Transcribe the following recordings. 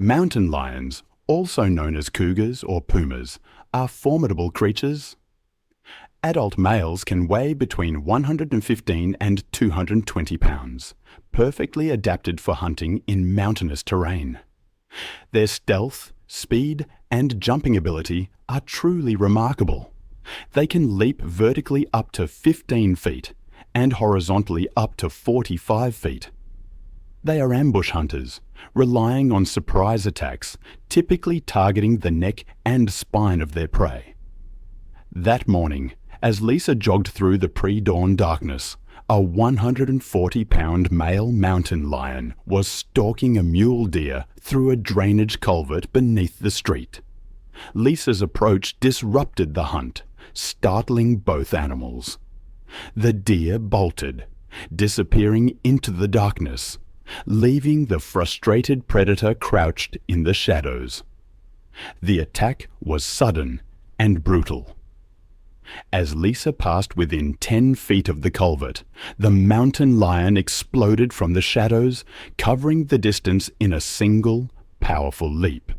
Mountain lions, also known as cougars or pumas, are formidable creatures. Adult males can weigh between 115 and 220 pounds, perfectly adapted for hunting in mountainous terrain. Their stealth, speed, and jumping ability are truly remarkable. They can leap vertically up to 15 feet and horizontally up to 45 feet. They are ambush hunters, relying on surprise attacks, typically targeting the neck and spine of their prey. That morning, as Lisa jogged through the pre-dawn darkness, a 140-pound male mountain lion was stalking a mule deer through a drainage culvert beneath the street. Lisa's approach disrupted the hunt, startling both animals. The deer bolted, disappearing into the darkness, leaving the frustrated predator crouched in the shadows. The attack was sudden and brutal. As Lisa passed within 10 feet of the culvert, the mountain lion exploded from the shadows, covering the distance in a single, powerful leap.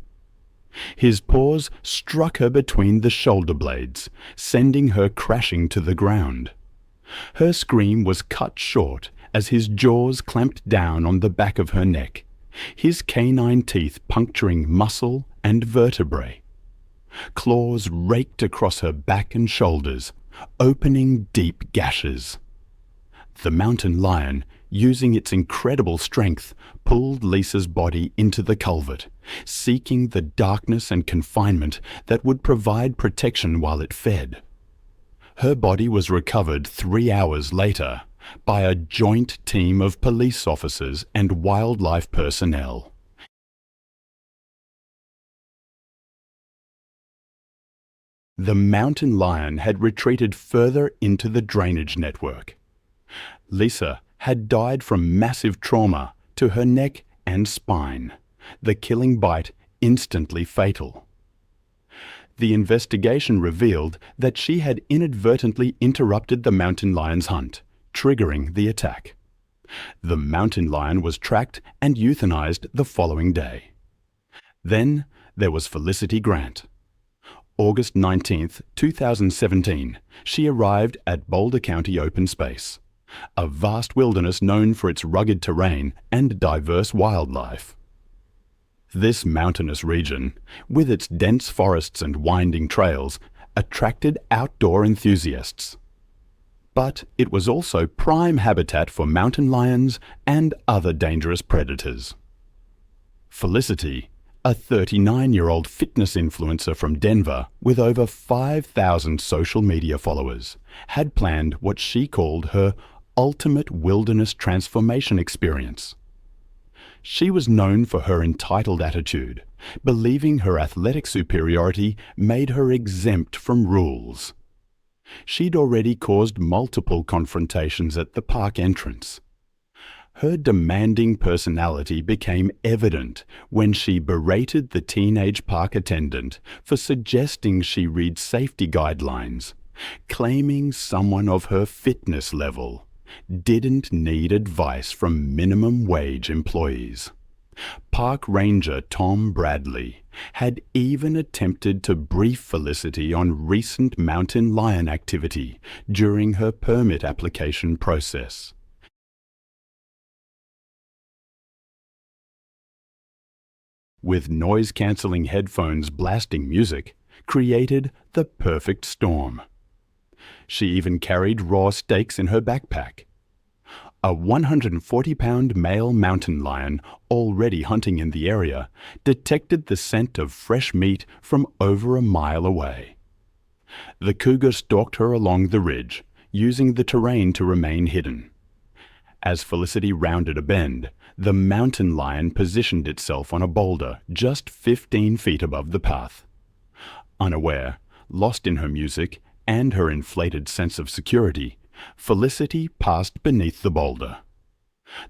His paws struck her between the shoulder blades, sending her crashing to the ground. Her scream was cut short as his jaws clamped down on the back of her neck, his canine teeth puncturing muscle and vertebrae. Claws raked across her back and shoulders, opening deep gashes. The mountain lion, using its incredible strength, pulled Lisa's body into the culvert, seeking the darkness and confinement that would provide protection while it fed. Her body was recovered 3 hours later by a joint team of police officers and wildlife personnel. The mountain lion had retreated further into the drainage network. Lisa had died from massive trauma to her neck and spine, the killing bite instantly fatal. The investigation revealed that she had inadvertently interrupted the mountain lion's hunt, triggering the attack. The mountain lion was tracked and euthanized the following day. Then there was Felicity Grant. August 19, 2017, she arrived at Boulder County Open Space, a vast wilderness known for its rugged terrain and diverse wildlife. This mountainous region, with its dense forests and winding trails, attracted outdoor enthusiasts. But it was also prime habitat for mountain lions and other dangerous predators. Felicity, a 39-year-old fitness influencer from Denver with over 5,000 social media followers, had planned what she called her ultimate wilderness transformation experience. She was known for her entitled attitude, believing her athletic superiority made her exempt from rules. She'd already caused multiple confrontations at the park entrance. Her demanding personality became evident when she berated the teenage park attendant for suggesting she read safety guidelines, claiming someone of her fitness level didn't need advice from minimum wage employees. Park Ranger Tom Bradley had even attempted to brief Felicity on recent mountain lion activity during her permit application process. With noise-cancelling headphones blasting music, created the perfect storm. She even carried raw steaks in her backpack. A 140-pound male mountain lion, already hunting in the area, detected the scent of fresh meat from over a mile away. The cougar stalked her along the ridge, using the terrain to remain hidden. As Felicity rounded a bend, the mountain lion positioned itself on a boulder just 15 feet above the path. Unaware, lost in her music and her inflated sense of security, Felicity passed beneath the boulder.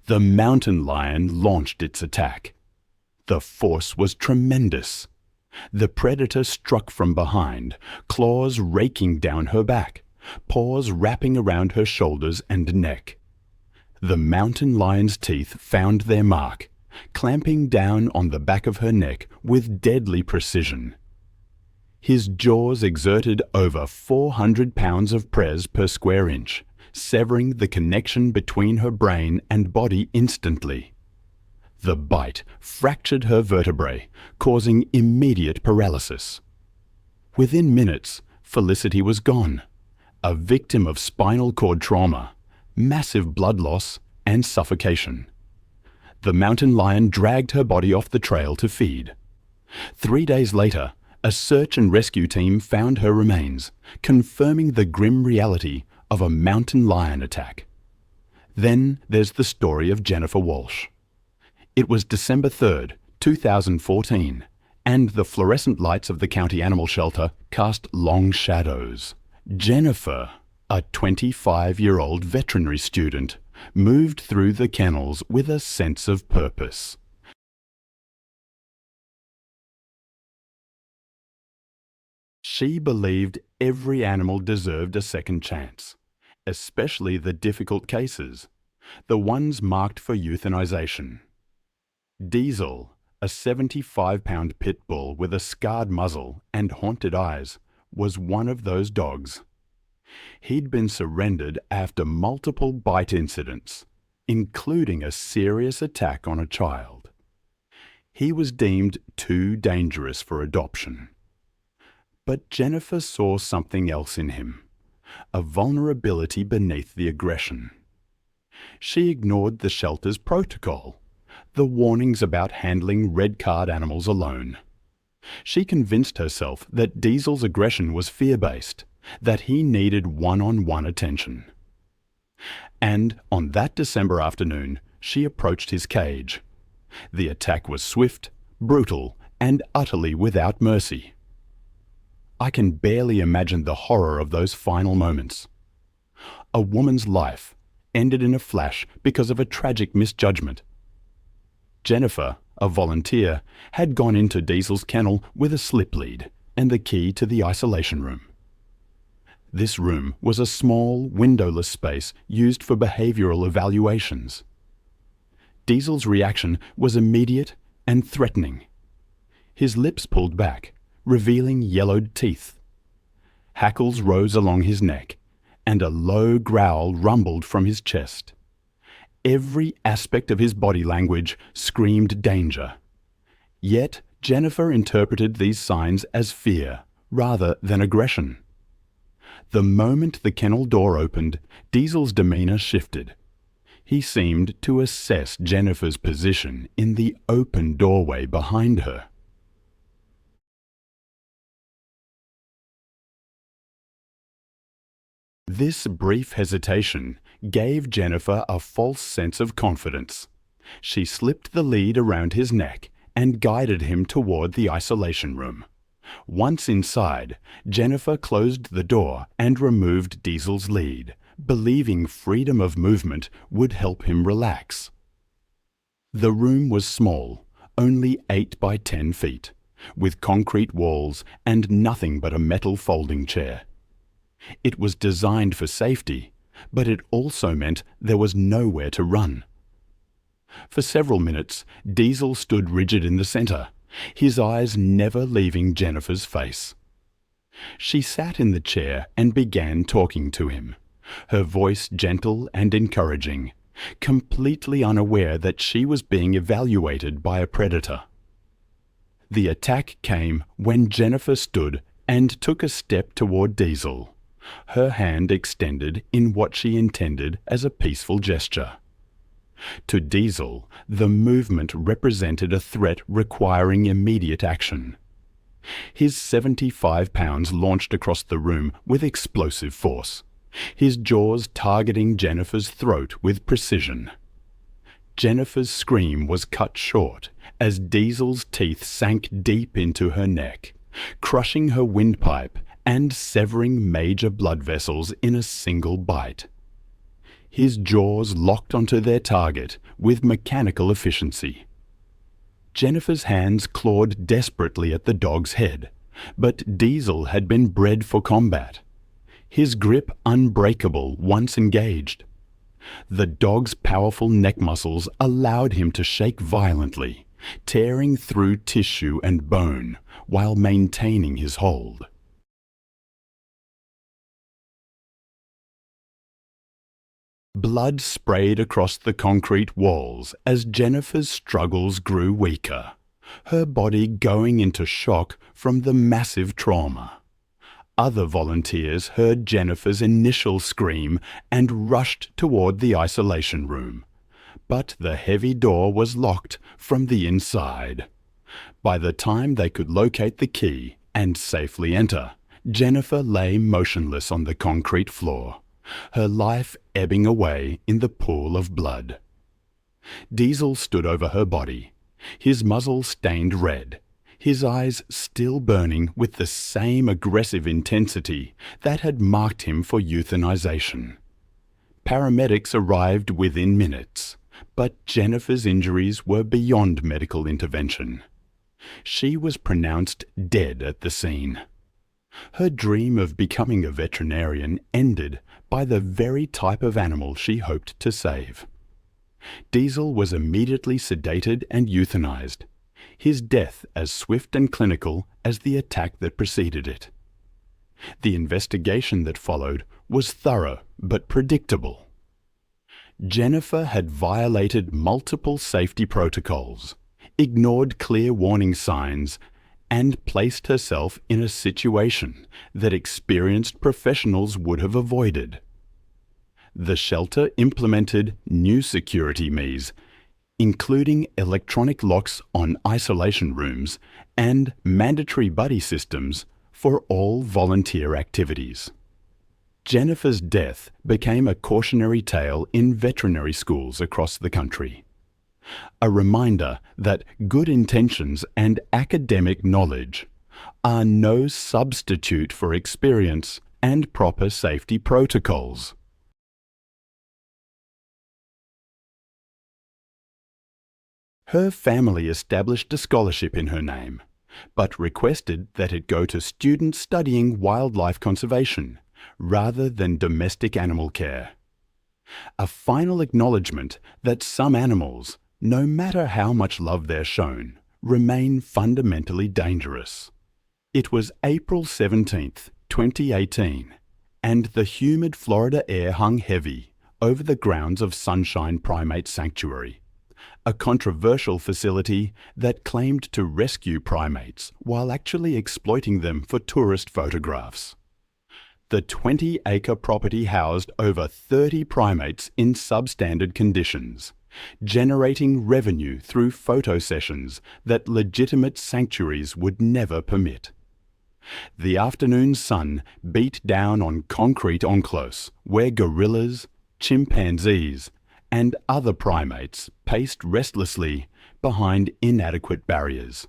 The mountain lion launched its attack. The force was tremendous. The predator struck from behind, claws raking down her back, paws wrapping around her shoulders and neck. The mountain lion's teeth found their mark, clamping down on the back of her neck with deadly precision. His jaws exerted over 400 pounds of press per square inch, severing the connection between her brain and body instantly. The bite fractured her vertebrae, causing immediate paralysis. Within minutes, Felicity was gone, a victim of spinal cord trauma, massive blood loss, and suffocation. The mountain lion dragged her body off the trail to feed. 3 days later, a search and rescue team found her remains, confirming the grim reality of a mountain lion attack. Then there's the story of Jennifer Walsh. It was December 3rd, 2014, and the fluorescent lights of the county animal shelter cast long shadows. Jennifer, a 25-year-old veterinary student, moved through the kennels with a sense of purpose. She believed every animal deserved a second chance, especially the difficult cases, the ones marked for euthanization. Diesel, a 75-pound pit bull with a scarred muzzle and haunted eyes, was one of those dogs. He'd been surrendered after multiple bite incidents, including a serious attack on a child. He was deemed too dangerous for adoption. But Jennifer saw something else in him, a vulnerability beneath the aggression. She ignored the shelter's protocol, the warnings about handling red-card animals alone. She convinced herself that Diesel's aggression was fear-based, that he needed one-on-one attention. And on that December afternoon, she approached his cage. The attack was swift, brutal, and utterly without mercy. I can barely imagine the horror of those final moments. A woman's life ended in a flash because of a tragic misjudgment. Jennifer, a volunteer, had gone into Diesel's kennel with a slip lead and the key to the isolation room. This room was a small, windowless space used for behavioral evaluations. Diesel's reaction was immediate and threatening. His lips pulled back, revealing yellowed teeth. Hackles rose along his neck, and a low growl rumbled from his chest. Every aspect of his body language screamed danger. Yet Jennifer interpreted these signs as fear rather than aggression. The moment the kennel door opened, Diesel's demeanor shifted. He seemed to assess Jennifer's position in the open doorway behind her. This brief hesitation gave Jennifer a false sense of confidence. She slipped the lead around his neck and guided him toward the isolation room. Once inside, Jennifer closed the door and removed Diesel's lead, believing freedom of movement would help him relax. The room was small, only 8 by 10 feet, with concrete walls and nothing but a metal folding chair. It was designed for safety, but it also meant there was nowhere to run. For several minutes, Diesel stood rigid in the center, his eyes never leaving Jennifer's face. She sat in the chair and began talking to him, her voice gentle and encouraging, completely unaware that she was being evaluated by a predator. The attack came when Jennifer stood and took a step toward Diesel, her hand extended in what she intended as a peaceful gesture. To Diesel, the movement represented a threat requiring immediate action. His 75 pounds launched across the room with explosive force, his jaws targeting Jennifer's throat with precision. Jennifer's scream was cut short as Diesel's teeth sank deep into her neck, crushing her windpipe and severing major blood vessels in a single bite. His jaws locked onto their target with mechanical efficiency. Jennifer's hands clawed desperately at the dog's head, but Diesel had been bred for combat, his grip unbreakable once engaged. The dog's powerful neck muscles allowed him to shake violently, tearing through tissue and bone while maintaining his hold. Blood sprayed across the concrete walls as Jennifer's struggles grew weaker, her body going into shock from the massive trauma. Other volunteers heard Jennifer's initial scream and rushed toward the isolation room, but the heavy door was locked from the inside. By the time they could locate the key and safely enter, Jennifer lay motionless on the concrete floor, her life ebbing away in the pool of blood. Diesel stood over her body, his muzzle stained red, his eyes still burning with the same aggressive intensity that had marked him for euthanization. Paramedics arrived within minutes, but Jennifer's injuries were beyond medical intervention. She was pronounced dead at the scene. Her dream of becoming a veterinarian ended by the very type of animal she hoped to save. Diesel was immediately sedated and euthanized, his death as swift and clinical as the attack that preceded it. The investigation that followed was thorough but predictable. Jennifer had violated multiple safety protocols, ignored clear warning signs, and placed herself in a situation that experienced professionals would have avoided. The shelter implemented new security measures, including electronic locks on isolation rooms and mandatory buddy systems for all volunteer activities. Jennifer's death became a cautionary tale in veterinary schools across the country. A reminder that good intentions and academic knowledge are no substitute for experience and proper safety protocols. Her family established a scholarship in her name, but requested that it go to students studying wildlife conservation rather than domestic animal care. A final acknowledgement that some animals, no matter how much love they're shown, remain fundamentally dangerous. It was April 17th, 2018, and the humid Florida air hung heavy over the grounds of Sunshine Primate Sanctuary, a controversial facility that claimed to rescue primates while actually exploiting them for tourist photographs. The 20-acre property housed over 30 primates in substandard conditions, generating revenue through photo sessions that legitimate sanctuaries would never permit. The afternoon sun beat down on concrete encloses where gorillas, chimpanzees, and other primates paced restlessly behind inadequate barriers.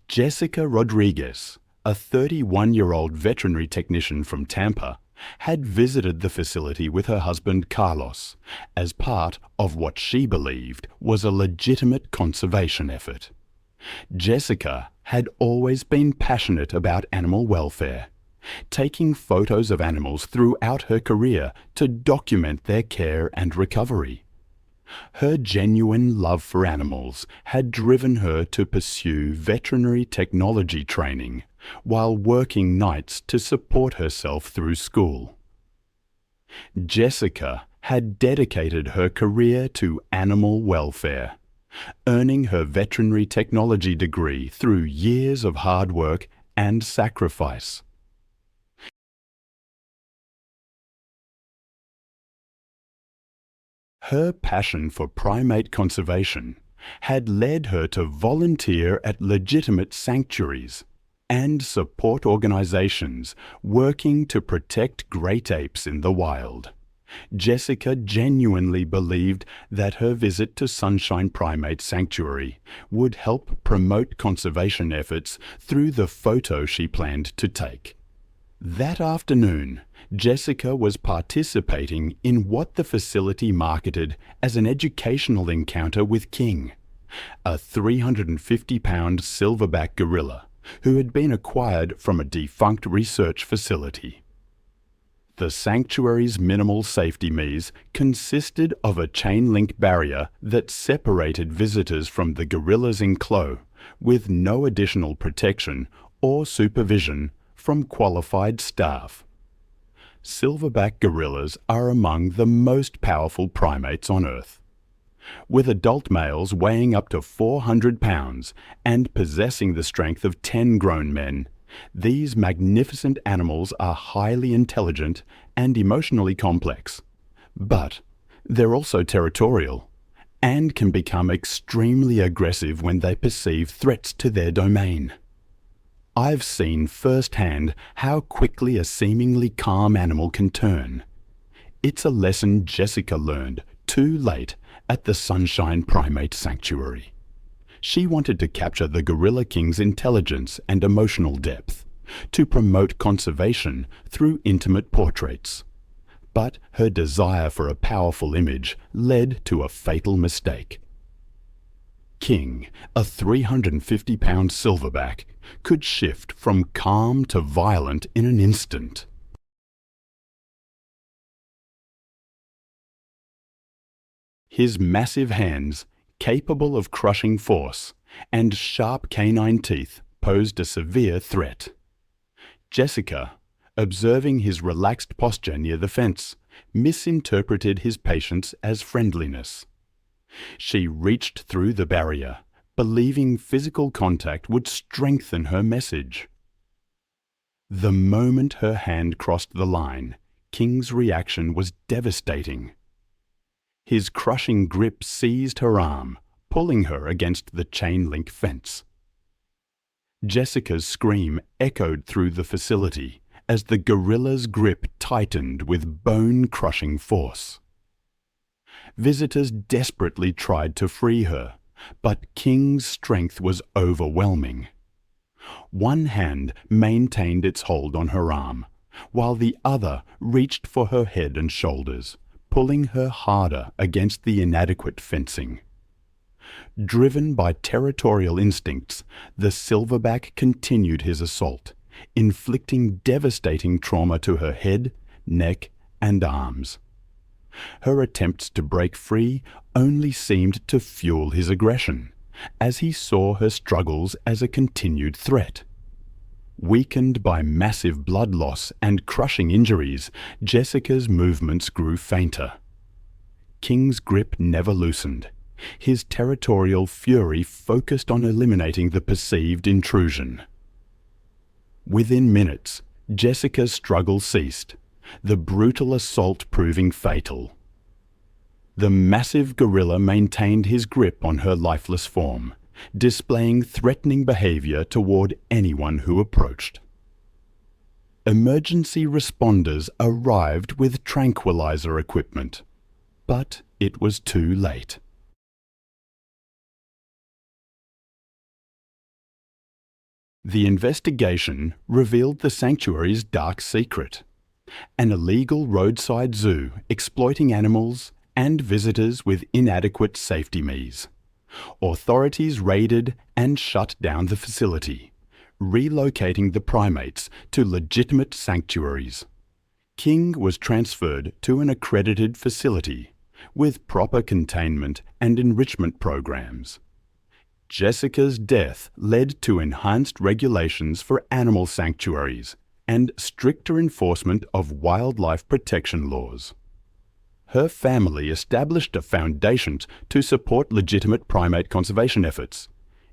Jessica Rodriguez, a 31-year-old veterinary technician from Tampa, had visited the facility with her husband Carlos as part of what she believed was a legitimate conservation effort. Jessica had always been passionate about animal welfare, taking photos of animals throughout her career to document their care and recovery. Her genuine love for animals had driven her to pursue veterinary technology training while working nights to support herself through school. Jessica had dedicated her career to animal welfare, earning her veterinary technology degree through years of hard work and sacrifice. Her passion for primate conservation had led her to volunteer at legitimate sanctuaries and support organizations working to protect great apes in the wild. Jessica genuinely believed that her visit to Sunshine Primate Sanctuary would help promote conservation efforts through the photo she planned to take. That afternoon, Jessica was participating in what the facility marketed as an educational encounter with King, a 350-pound silverback gorilla who had been acquired from a defunct research facility. The sanctuary's minimal safety measure consisted of a chain-link barrier that separated visitors from the gorillas' enclosure, with no additional protection or supervision from qualified staff. Silverback gorillas are among the most powerful primates on Earth. With adult males weighing up to 400 pounds and possessing the strength of 10 grown men, these magnificent animals are highly intelligent and emotionally complex. But they're also territorial and can become extremely aggressive when they perceive threats to their domain. I've seen firsthand how quickly a seemingly calm animal can turn. It's a lesson Jessica learned too late at the Sunshine Primate Sanctuary. She wanted to capture the Gorilla King's intelligence and emotional depth, to promote conservation through intimate portraits. But her desire for a powerful image led to a fatal mistake. King, a 350-pound silverback, could shift from calm to violent in an instant. His massive hands, capable of crushing force, and sharp canine teeth posed a severe threat. Jessica, observing his relaxed posture near the fence, misinterpreted his patience as friendliness. She reached through the barrier, believing physical contact would strengthen her message. The moment her hand crossed the line, King's reaction was devastating. His crushing grip seized her arm, pulling her against the chain-link fence. Jessica's scream echoed through the facility as the gorilla's grip tightened with bone-crushing force. Visitors desperately tried to free her, but King's strength was overwhelming. One hand maintained its hold on her arm, while the other reached for her head and shoulders, pulling her harder against the inadequate fencing. Driven by territorial instincts, the silverback continued his assault, inflicting devastating trauma to her head, neck, and arms. Her attempts to break free only seemed to fuel his aggression, as he saw her struggles as a continued threat. Weakened by massive blood loss and crushing injuries, Jessica's movements grew fainter. King's grip never loosened. His territorial fury focused on eliminating the perceived intrusion. Within minutes, Jessica's struggle ceased, the brutal assault proving fatal. The massive gorilla maintained his grip on her lifeless form, displaying threatening behavior toward anyone who approached. Emergency responders arrived with tranquilizer equipment, but it was too late. The investigation revealed the sanctuary's dark secret: an illegal roadside zoo exploiting animals and visitors with inadequate safety measures. Authorities raided and shut down the facility, relocating the primates to legitimate sanctuaries. King was transferred to an accredited facility with proper containment and enrichment programs. Jessica's death led to enhanced regulations for animal sanctuaries and stricter enforcement of wildlife protection laws. Her family established a foundation to support legitimate primate conservation efforts,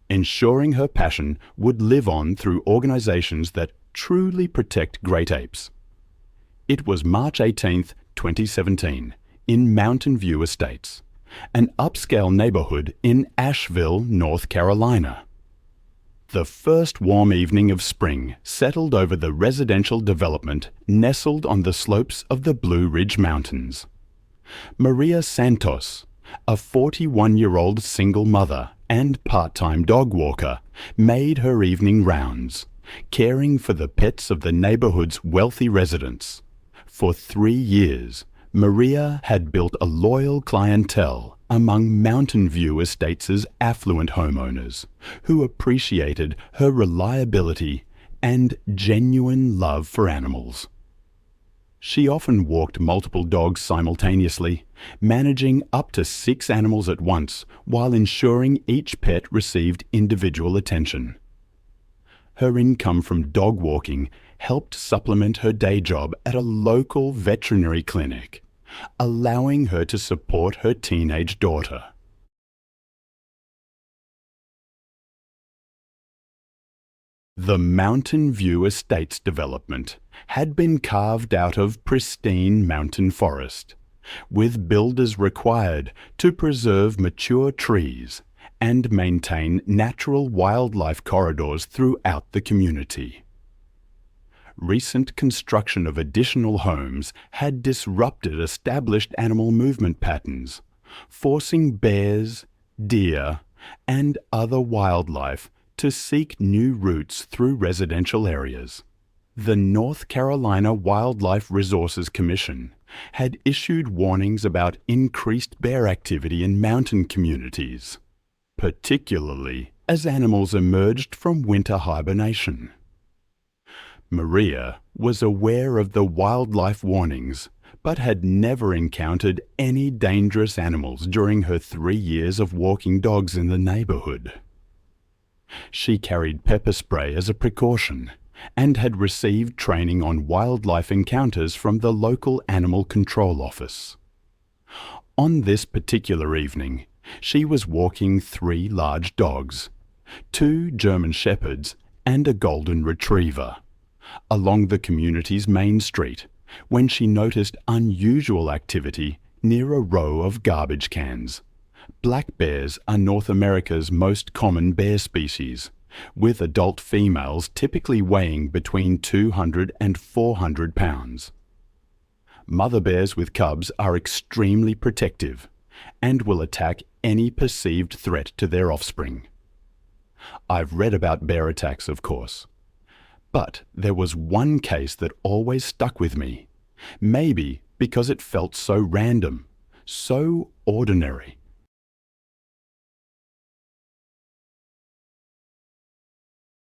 ensuring her passion would live on through organizations that truly protect great apes. It was March 18, 2017, in Mountain View Estates, an upscale neighborhood in Asheville, North Carolina. The first warm evening of spring settled over the residential development nestled on the slopes of the Blue Ridge Mountains. Maria Santos, a 41-year-old single mother and part-time dog walker, made her evening rounds, caring for the pets of the neighborhood's wealthy residents. For 3 years, Maria had built a loyal clientele among Mountain View Estates' affluent homeowners, who appreciated her reliability and genuine love for animals. She often walked multiple dogs simultaneously, managing up to 6 animals at once while ensuring each pet received individual attention. Her income from dog walking helped supplement her day job at a local veterinary clinic, allowing her to support her teenage daughter. The Mountain View Estates development had been carved out of pristine mountain forest, with builders required to preserve mature trees and maintain natural wildlife corridors throughout the community. Recent construction of additional homes had disrupted established animal movement patterns, forcing bears, deer, and other wildlife to seek new routes through residential areas. The North Carolina Wildlife Resources Commission had issued warnings about increased bear activity in mountain communities, particularly as animals emerged from winter hibernation. Maria was aware of the wildlife warnings, but had never encountered any dangerous animals during her 3 years of walking dogs in the neighborhood. She carried pepper spray as a precaution and had received training on wildlife encounters from the local animal control office. On this particular evening, she was walking 3 large dogs, 2 German Shepherds and a Golden Retriever, along the community's main street when she noticed unusual activity near a row of garbage cans. Black bears are North America's most common bear species, with adult females typically weighing between 200 and 400 pounds. Mother bears with cubs are extremely protective and will attack any perceived threat to their offspring. I've read about bear attacks, of course, but there was one case that always stuck with me, maybe because it felt so random, so ordinary.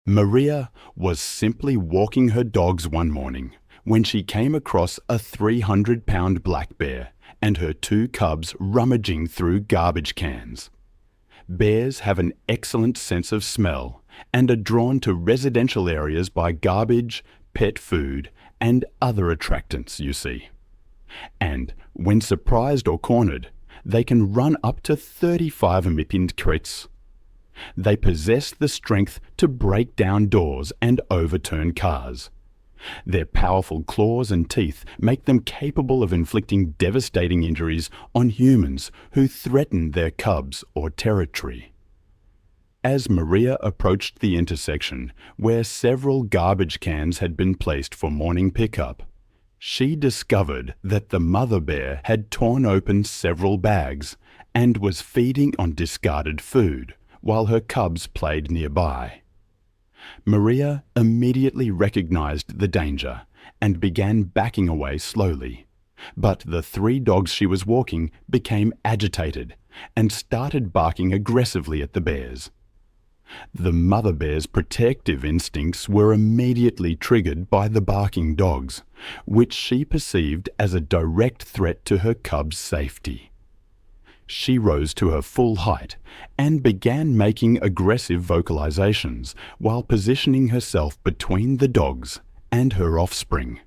Maria was simply walking her dogs one morning when she came across a 300-pound black bear and her 2 cubs rummaging through garbage cans. Bears have an excellent sense of smell and are drawn to residential areas by garbage, pet food, and other attractants, you see. And when surprised or cornered, they can run up to 35 km/h. They possess the strength to break down doors and overturn cars. Their powerful claws and teeth make them capable of inflicting devastating injuries on humans who threaten their cubs or territory. As Maria approached the intersection where several garbage cans had been placed for morning pickup, she discovered that the mother bear had torn open several bags and was feeding on discarded food, while her cubs played nearby. Maria immediately recognized the danger and began backing away slowly, but the 3 dogs she was walking became agitated and started barking aggressively at the bears. The mother bear's protective instincts were immediately triggered by the barking dogs, which she perceived as a direct threat to her cubs' safety. She rose to her full height and began making aggressive vocalizations while positioning herself between the dogs and her offspring.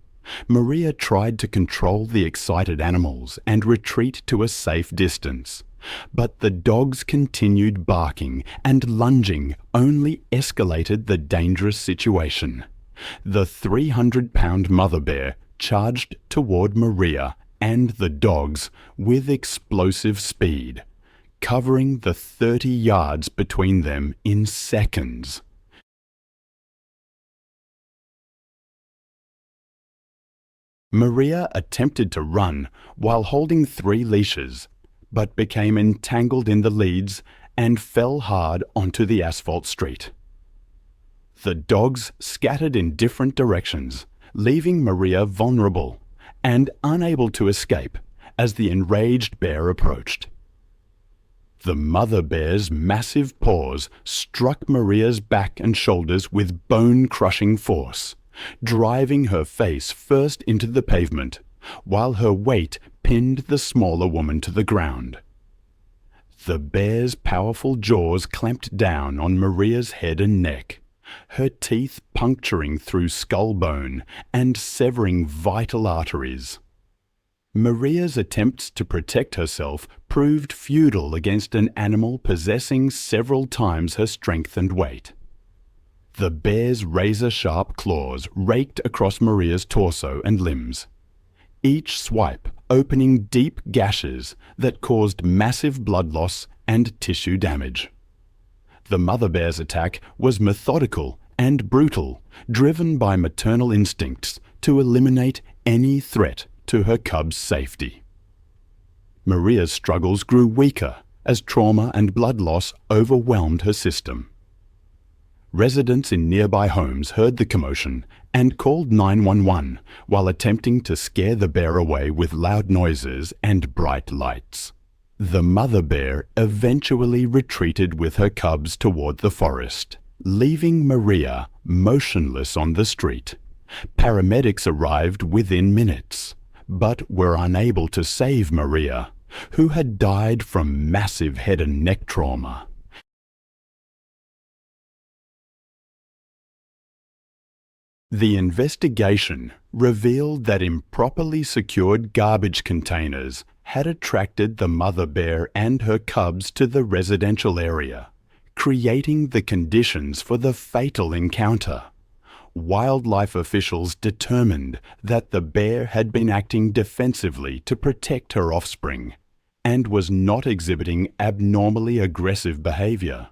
Maria tried to control the excited animals and retreat to a safe distance, but the dogs continued barking and lunging only escalated the dangerous situation. The 300-pound mother bear charged toward Maria and the dogs with explosive speed, covering the 30 yards between them in seconds. Maria attempted to run while holding 3 leashes, but became entangled in the leads and fell hard onto the asphalt street. The dogs scattered in different directions, leaving Maria vulnerable and unable to escape as the enraged bear approached. The mother bear's massive paws struck Maria's back and shoulders with bone-crushing force, driving her face first into the pavement, while her weight pinned the smaller woman to the ground. The bear's powerful jaws clamped down on Maria's head and neck, her teeth puncturing through skull bone and severing vital arteries. Maria's attempts to protect herself proved futile against an animal possessing several times her strength and weight. The bear's razor-sharp claws raked across Maria's torso and limbs, each swipe opening deep gashes that caused massive blood loss and tissue damage. The mother bear's attack was methodical and brutal, driven by maternal instincts to eliminate any threat to her cub's safety. Maria's struggles grew weaker as trauma and blood loss overwhelmed her system. Residents in nearby homes heard the commotion and called 911 while attempting to scare the bear away with loud noises and bright lights. The mother bear eventually retreated with her cubs toward the forest, leaving Maria motionless on the street. Paramedics arrived within minutes, but were unable to save Maria, who had died from massive head and neck trauma. The investigation revealed that improperly secured garbage containers had attracted the mother bear and her cubs to the residential area, creating the conditions for the fatal encounter. Wildlife officials determined that the bear had been acting defensively to protect her offspring and was not exhibiting abnormally aggressive behavior.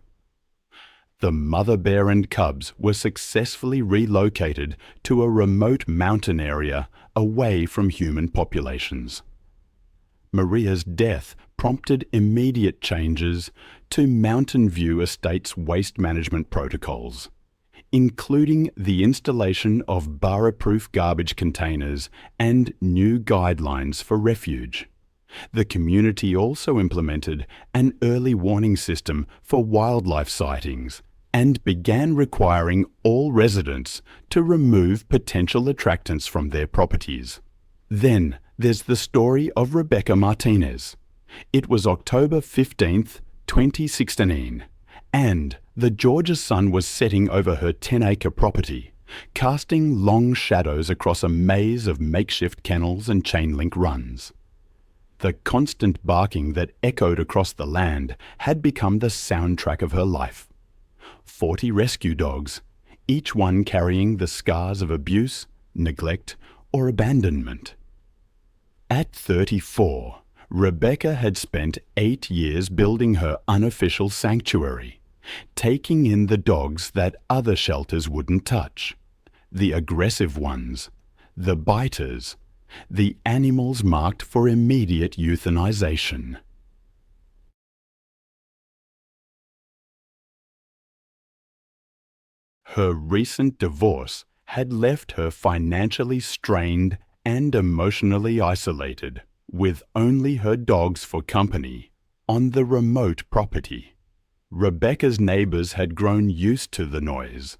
The mother bear and cubs were successfully relocated to a remote mountain area away from human populations. Maria's death prompted immediate changes to Mountain View Estate's waste management protocols, including the installation of barra-proof garbage containers and new guidelines for refuge. The community also implemented an early warning system for wildlife sightings and began requiring all residents to remove potential attractants from their properties. Then there's the story of Rebecca Martinez. It was October 15th, 2016, and the Georgia sun was setting over her 10-acre property, casting long shadows across a maze of makeshift kennels and chain-link runs. The constant barking that echoed across the land had become the soundtrack of her life. 40 rescue dogs, each one carrying the scars of abuse, neglect, or abandonment. At 34, Rebecca had spent 8 years building her unofficial sanctuary, taking in the dogs that other shelters wouldn't touch, the aggressive ones, the biters, the animals marked for immediate euthanization. Her recent divorce had left her financially strained and emotionally isolated, with only her dogs for company, on the remote property. Rebecca's neighbors had grown used to the noise,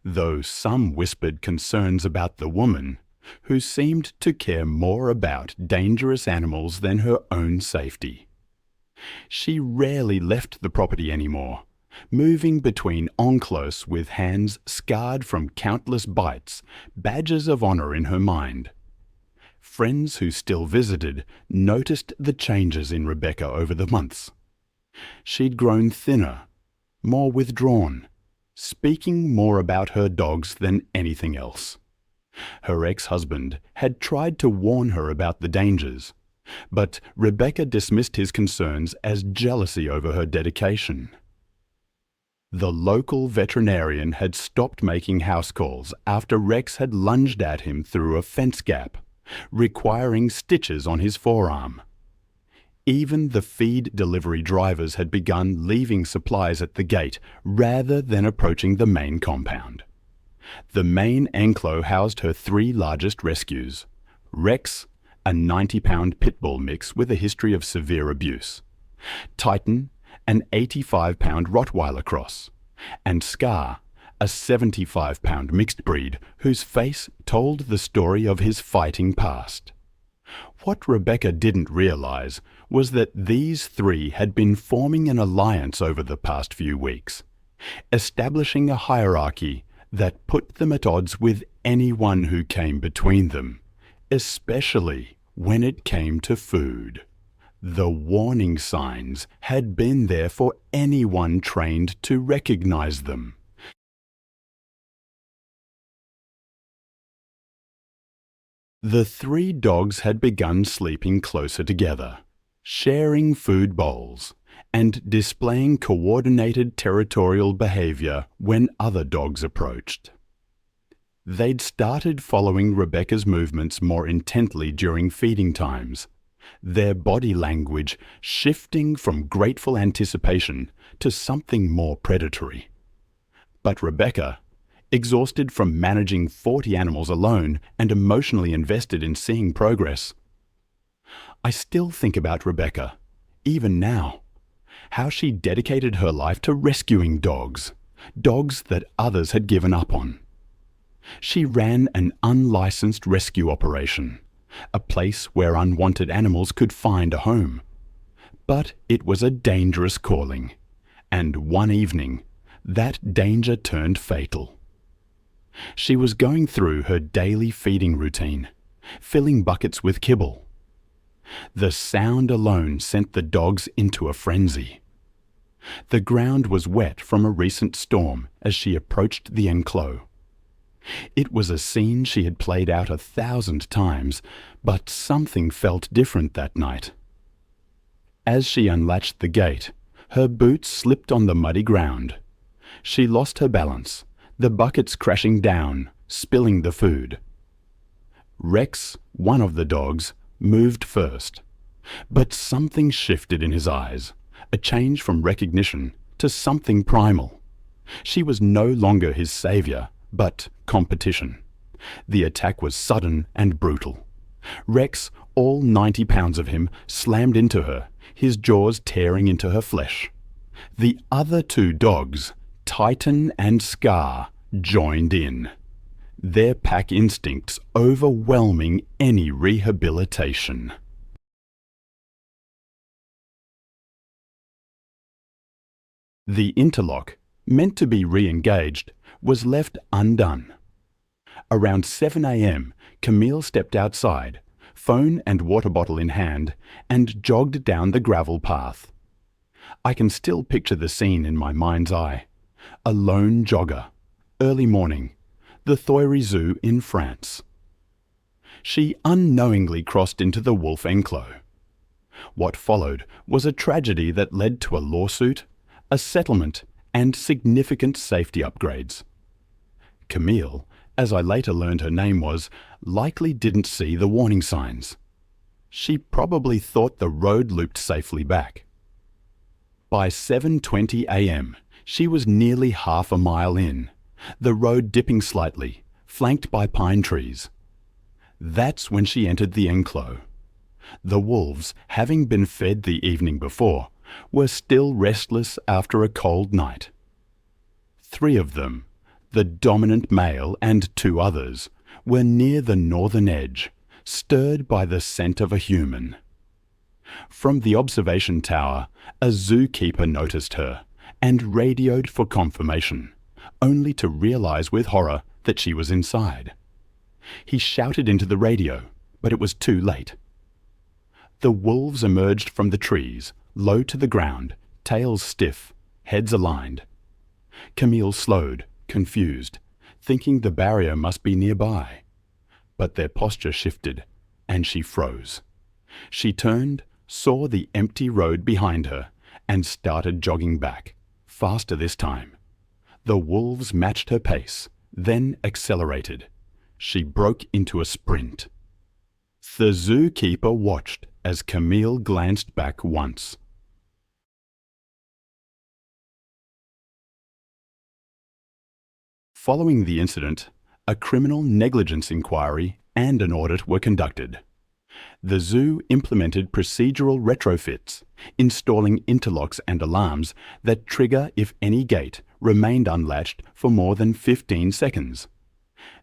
though some whispered concerns about the woman, who seemed to care more about dangerous animals than her own safety. She rarely left the property anymore, moving between encloses with hands scarred from countless bites, badges of honor in her mind. Friends who still visited noticed the changes in Rebecca over the months. She'd grown thinner, more withdrawn, speaking more about her dogs than anything else. Her ex-husband had tried to warn her about the dangers, but Rebecca dismissed his concerns as jealousy over her dedication. The local veterinarian had stopped making house calls after Rex had lunged at him through a fence gap, requiring stitches on his forearm. Even the feed delivery drivers had begun leaving supplies at the gate rather than approaching the main compound. The main enclosure housed her 3 largest rescues: Rex, a 90-pound pit bull mix with a history of severe abuse; Titan, an 85-pound Rottweiler cross; and Scar, a 75-pound mixed breed whose face told the story of his fighting past. What Rebecca didn't realize was that these three had been forming an alliance over the past few weeks, establishing a hierarchy that put them at odds with anyone who came between them, especially when it came to food. The warning signs had been there for anyone trained to recognize them. The three dogs had begun sleeping closer together, sharing food bowls, and displaying coordinated territorial behavior when other dogs approached. They'd started following Rebecca's movements more intently during feeding times, their body language shifting from grateful anticipation to something more predatory. But Rebecca, exhausted from managing 40 animals alone and emotionally invested in seeing progress. I still think about Rebecca, even now, how she dedicated her life to rescuing dogs that others had given up on. She ran an unlicensed rescue operation, a place where unwanted animals could find a home. But it was a dangerous calling, and one evening, that danger turned fatal. She was going through her daily feeding routine, filling buckets with kibble. The sound alone sent the dogs into a frenzy. The ground was wet from a recent storm as she approached the enclosure. It was a scene she had played out 1,000 times, but something felt different that night. As she unlatched the gate, her boots slipped on the muddy ground. She lost her balance, the buckets crashing down, spilling the food. Rex, one of the dogs, moved first, but something shifted in his eyes, a change from recognition to something primal. She was no longer his savior, but competition. The attack was sudden and brutal. Rex, all 90 pounds of him, slammed into her, his jaws tearing into her flesh. The other two dogs, Titan and Scar, joined in, their pack instincts overwhelming any rehabilitation. The interlock, meant to be re-engaged, was left undone. Around 7 a.m., Camille stepped outside, phone and water bottle in hand, and jogged down the gravel path. I can still picture the scene in my mind's eye. A lone jogger, early morning, the Thoiry Zoo in France. She unknowingly crossed into the wolf enclosure. What followed was a tragedy that led to a lawsuit, a settlement, and significant safety upgrades. Camille, as I later learned her name was, likely didn't see the warning signs. She probably thought the road looped safely back. By 7:20 a.m., she was nearly half a mile in, the road dipping slightly, flanked by pine trees. That's when she entered the enclosure. The wolves, having been fed the evening before, were still restless after a cold night. 3 of them, the dominant male and 2 others, were near the northern edge, stirred by the scent of a human. From the observation tower, a zookeeper noticed her and radioed for confirmation, only to realize with horror that she was inside. He shouted into the radio, but it was too late. The wolves emerged from the trees, low to the ground, tails stiff, heads aligned. Camille slowed, confused, thinking the barrier must be nearby. But their posture shifted, and she froze. She turned, saw the empty road behind her, and started jogging back, faster this time. The wolves matched her pace, then accelerated. She broke into a sprint. The zookeeper watched as Camille glanced back once. Following the incident, a criminal negligence inquiry and an audit were conducted. The zoo implemented procedural retrofits, installing interlocks and alarms that trigger if any gate, remained unlatched for more than 15 seconds.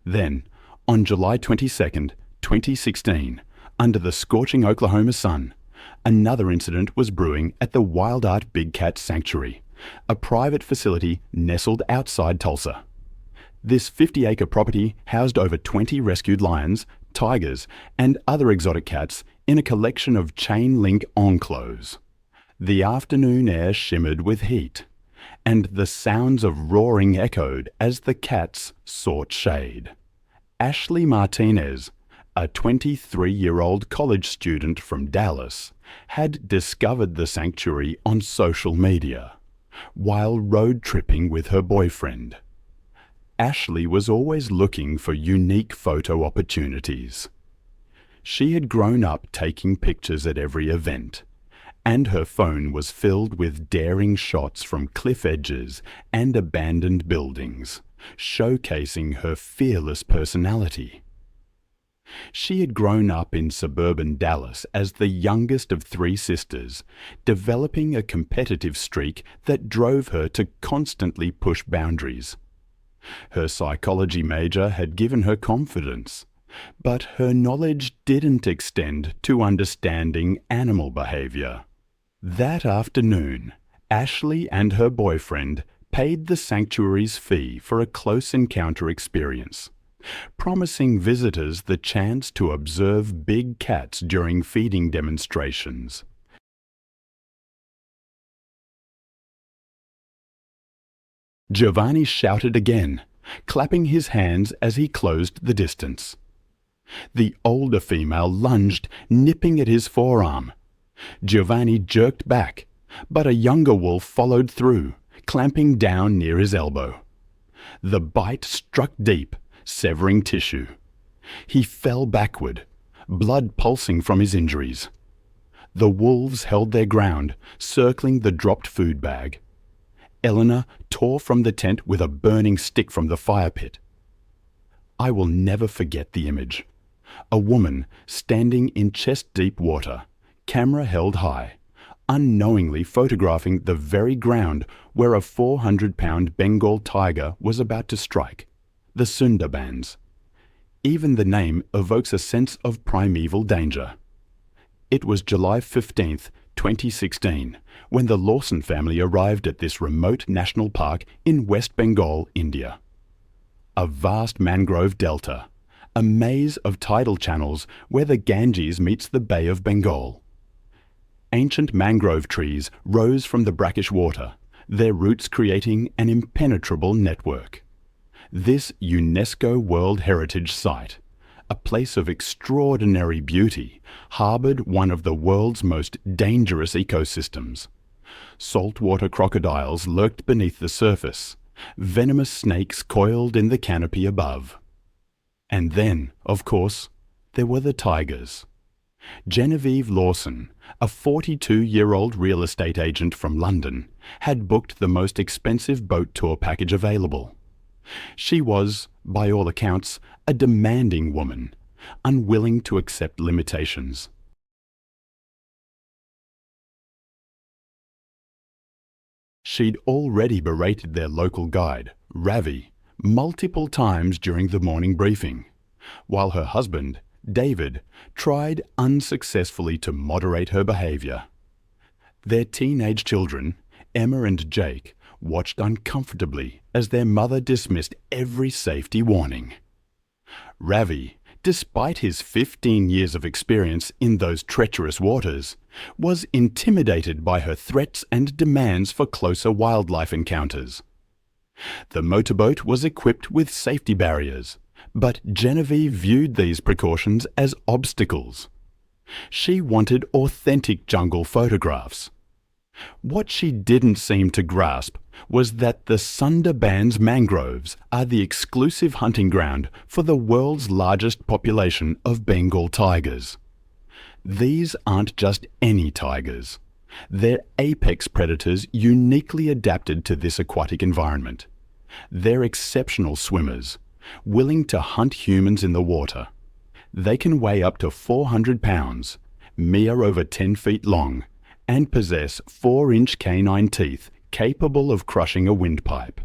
Then, on July 22, 2016, under the scorching Oklahoma sun, another incident was brewing at the Wild Art Big Cat Sanctuary, a private facility nestled outside Tulsa. This 50-acre property housed over 20 rescued lions, tigers, and other exotic cats in a collection of chain-link enclos. The afternoon air shimmered with heat, and the sounds of roaring echoed as the cats sought shade. Ashley Martinez, a 23-year-old college student from Dallas, had discovered the sanctuary on social media while road tripping with her boyfriend. Ashley was always looking for unique photo opportunities. She had grown up taking pictures at every event, and her phone was filled with daring shots from cliff edges and abandoned buildings, showcasing her fearless personality. She had grown up in suburban Dallas as the youngest of 3 sisters, developing a competitive streak that drove her to constantly push boundaries. Her psychology major had given her confidence, but her knowledge didn't extend to understanding animal behavior. That afternoon, Ashley and her boyfriend paid the sanctuary's fee for a close encounter experience, promising visitors the chance to observe big cats during feeding demonstrations. Giovanni shouted again, clapping his hands as he closed the distance. The older female lunged, nipping at his forearm. Giovanni jerked back, but a younger wolf followed through, clamping down near his elbow. The bite struck deep, severing tissue. He fell backward, blood pulsing from his injuries. The wolves held their ground, circling the dropped food bag. Eleanor tore from the tent with a burning stick from the fire pit. I will never forget the image. A woman standing in chest-deep water, camera held high, unknowingly photographing the very ground where a 400-pound Bengal tiger was about to strike, the Sundarbans. Even the name evokes a sense of primeval danger. It was July 15th, 2016, when the Lawson family arrived at this remote national park in West Bengal, India. A vast mangrove delta, a maze of tidal channels where the Ganges meets the Bay of Bengal. Ancient mangrove trees rose from the brackish water, their roots creating an impenetrable network. This UNESCO World Heritage Site, a place of extraordinary beauty, harbored one of the world's most dangerous ecosystems. Saltwater crocodiles lurked beneath the surface, venomous snakes coiled in the canopy above. And then, of course, there were the tigers. Genevieve Lawson, a 42-year-old real estate agent from London, had booked the most expensive boat tour package available. She was, by all accounts, a demanding woman, unwilling to accept limitations. She'd already berated their local guide, Ravi, multiple times during the morning briefing, while her husband, David, tried unsuccessfully to moderate her behavior. Their teenage children, Emma and Jake, watched uncomfortably as their mother dismissed every safety warning. Ravi, despite his 15 years of experience in those treacherous waters, was intimidated by her threats and demands for closer wildlife encounters. The motorboat was equipped with safety barriers, but Genevieve viewed these precautions as obstacles. She wanted authentic jungle photographs. What she didn't seem to grasp was that the Sundarbans mangroves are the exclusive hunting ground for the world's largest population of Bengal tigers. These aren't just any tigers. They're apex predators uniquely adapted to this aquatic environment. They're exceptional swimmers, willing to hunt humans in the water. They can weigh up to 400 pounds, mere over 10 feet long, and possess 4-inch canine teeth capable of crushing a windpipe.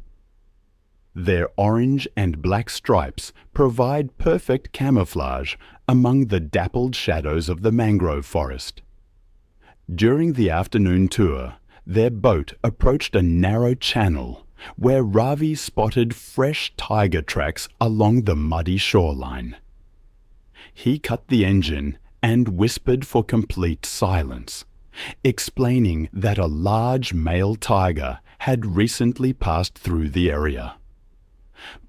Their orange and black stripes provide perfect camouflage among the dappled shadows of the mangrove forest. During the afternoon tour, their boat approached a narrow channel where Ravi spotted fresh tiger tracks along the muddy shoreline. He cut the engine and whispered for complete silence, explaining that a large male tiger had recently passed through the area.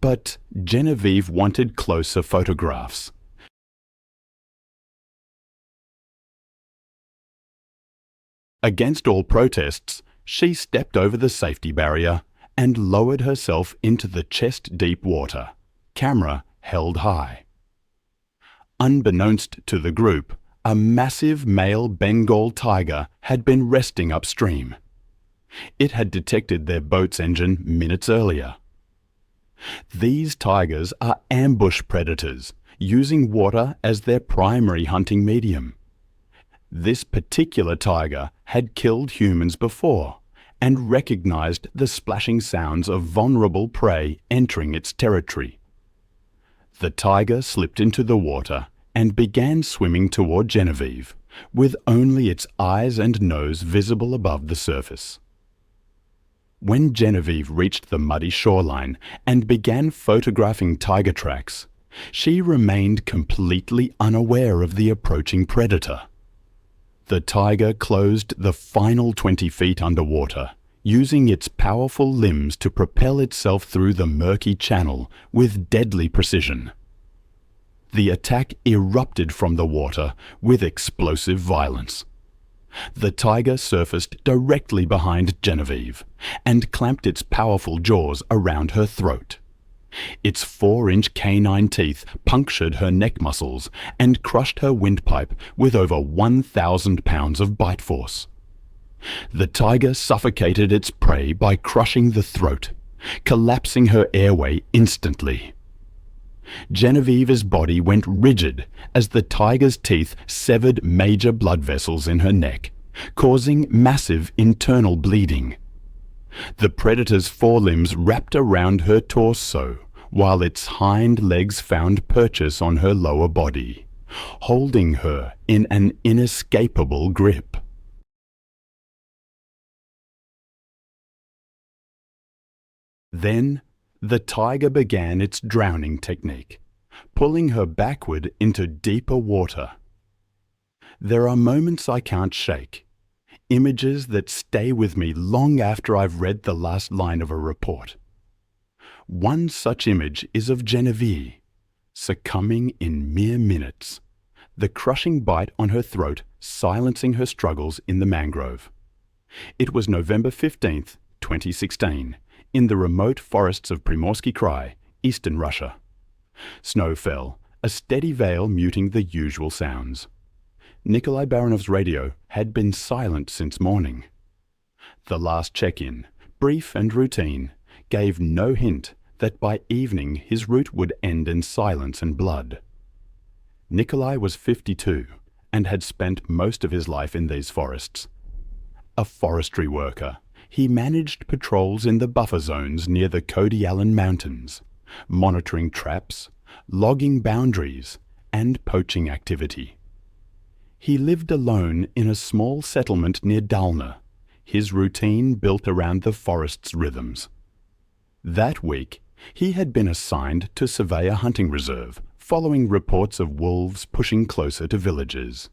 But Genevieve wanted closer photographs. Against all protests, she stepped over the safety barrier and lowered herself into the chest-deep water, camera held high. Unbeknownst to the group, a massive male Bengal tiger had been resting upstream. It had detected their boat's engine minutes earlier. These tigers are ambush predators, using water as their primary hunting medium. This particular tiger had killed humans before and recognized the splashing sounds of vulnerable prey entering its territory. The tiger slipped into the water and began swimming toward Genevieve, with only its eyes and nose visible above the surface. When Genevieve reached the muddy shoreline and began photographing tiger tracks, she remained completely unaware of the approaching predator. The tiger closed the final 20 feet underwater, using its powerful limbs to propel itself through the murky channel with deadly precision. The attack erupted from the water with explosive violence. The tiger surfaced directly behind Genevieve and clamped its powerful jaws around her throat. Its 4-inch canine teeth punctured her neck muscles and crushed her windpipe with over 1,000 pounds of bite force. The tiger suffocated its prey by crushing the throat, collapsing her airway instantly. Genevieve's body went rigid as the tiger's teeth severed major blood vessels in her neck, causing massive internal bleeding. The predator's forelimbs wrapped around her torso, while its hind legs found purchase on her lower body, holding her in an inescapable grip. Then, the tiger began its drowning technique, pulling her backward into deeper water. There are moments I can't shake, images that stay with me long after I've read the last line of a report. One such image is of Genevieve, succumbing in mere minutes, the crushing bite on her throat silencing her struggles in the mangrove. It was November 15th, 2016, in the remote forests of Primorsky Krai, eastern Russia. Snow fell, a steady veil muting the usual sounds. Nikolai Baranov's radio had been silent since morning. The last check-in, brief and routine, gave no hint that by evening his route would end in silence and blood. Nikolai was 52 and had spent most of his life in these forests. A forestry worker, he managed patrols in the buffer zones near the Cody Allen Mountains, monitoring traps, logging boundaries, and poaching activity. He lived alone in a small settlement near Dalna, his routine built around the forest's rhythms. That week, he had been assigned to survey a hunting reserve, following reports of wolves pushing closer to villages.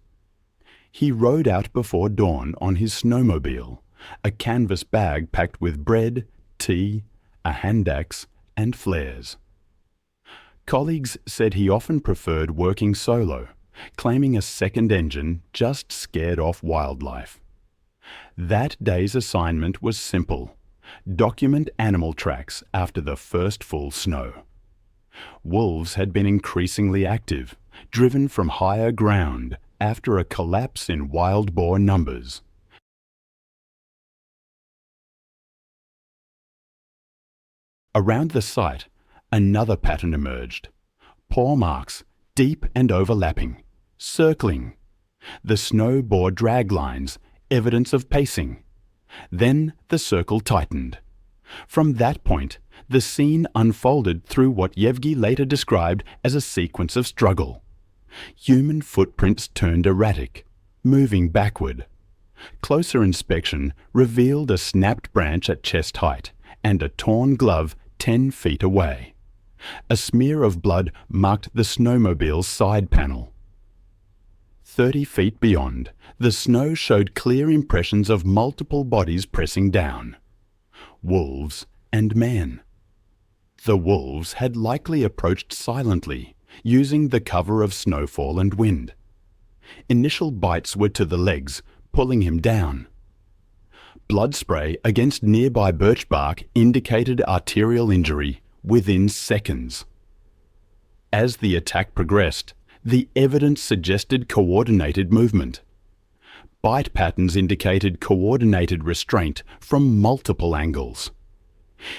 He rode out before dawn on his snowmobile, a canvas bag packed with bread, tea, a hand axe, and flares. Colleagues said he often preferred working solo, claiming a second engine just scared off wildlife. That day's assignment was simple: document animal tracks after the first full snow. Wolves had been increasingly active, driven from higher ground after a collapse in wild boar numbers. Around the site, another pattern emerged. Paw marks, deep and overlapping, circling. The snow bore drag lines, evidence of pacing. Then the circle tightened. From that point, the scene unfolded through what Yevgeny later described as a sequence of struggle. Human footprints turned erratic, moving backward. Closer inspection revealed a snapped branch at chest height and a torn glove 10 feet away. A smear of blood marked the snowmobile's side panel. 30 feet beyond, the snow showed clear impressions of multiple bodies pressing down. Wolves and men. The wolves had likely approached silently, using the cover of snowfall and wind. Initial bites were to the legs, pulling him down. Blood spray against nearby birch bark indicated arterial injury within seconds. As the attack progressed, the evidence suggested coordinated movement. Bite patterns indicated coordinated restraint from multiple angles.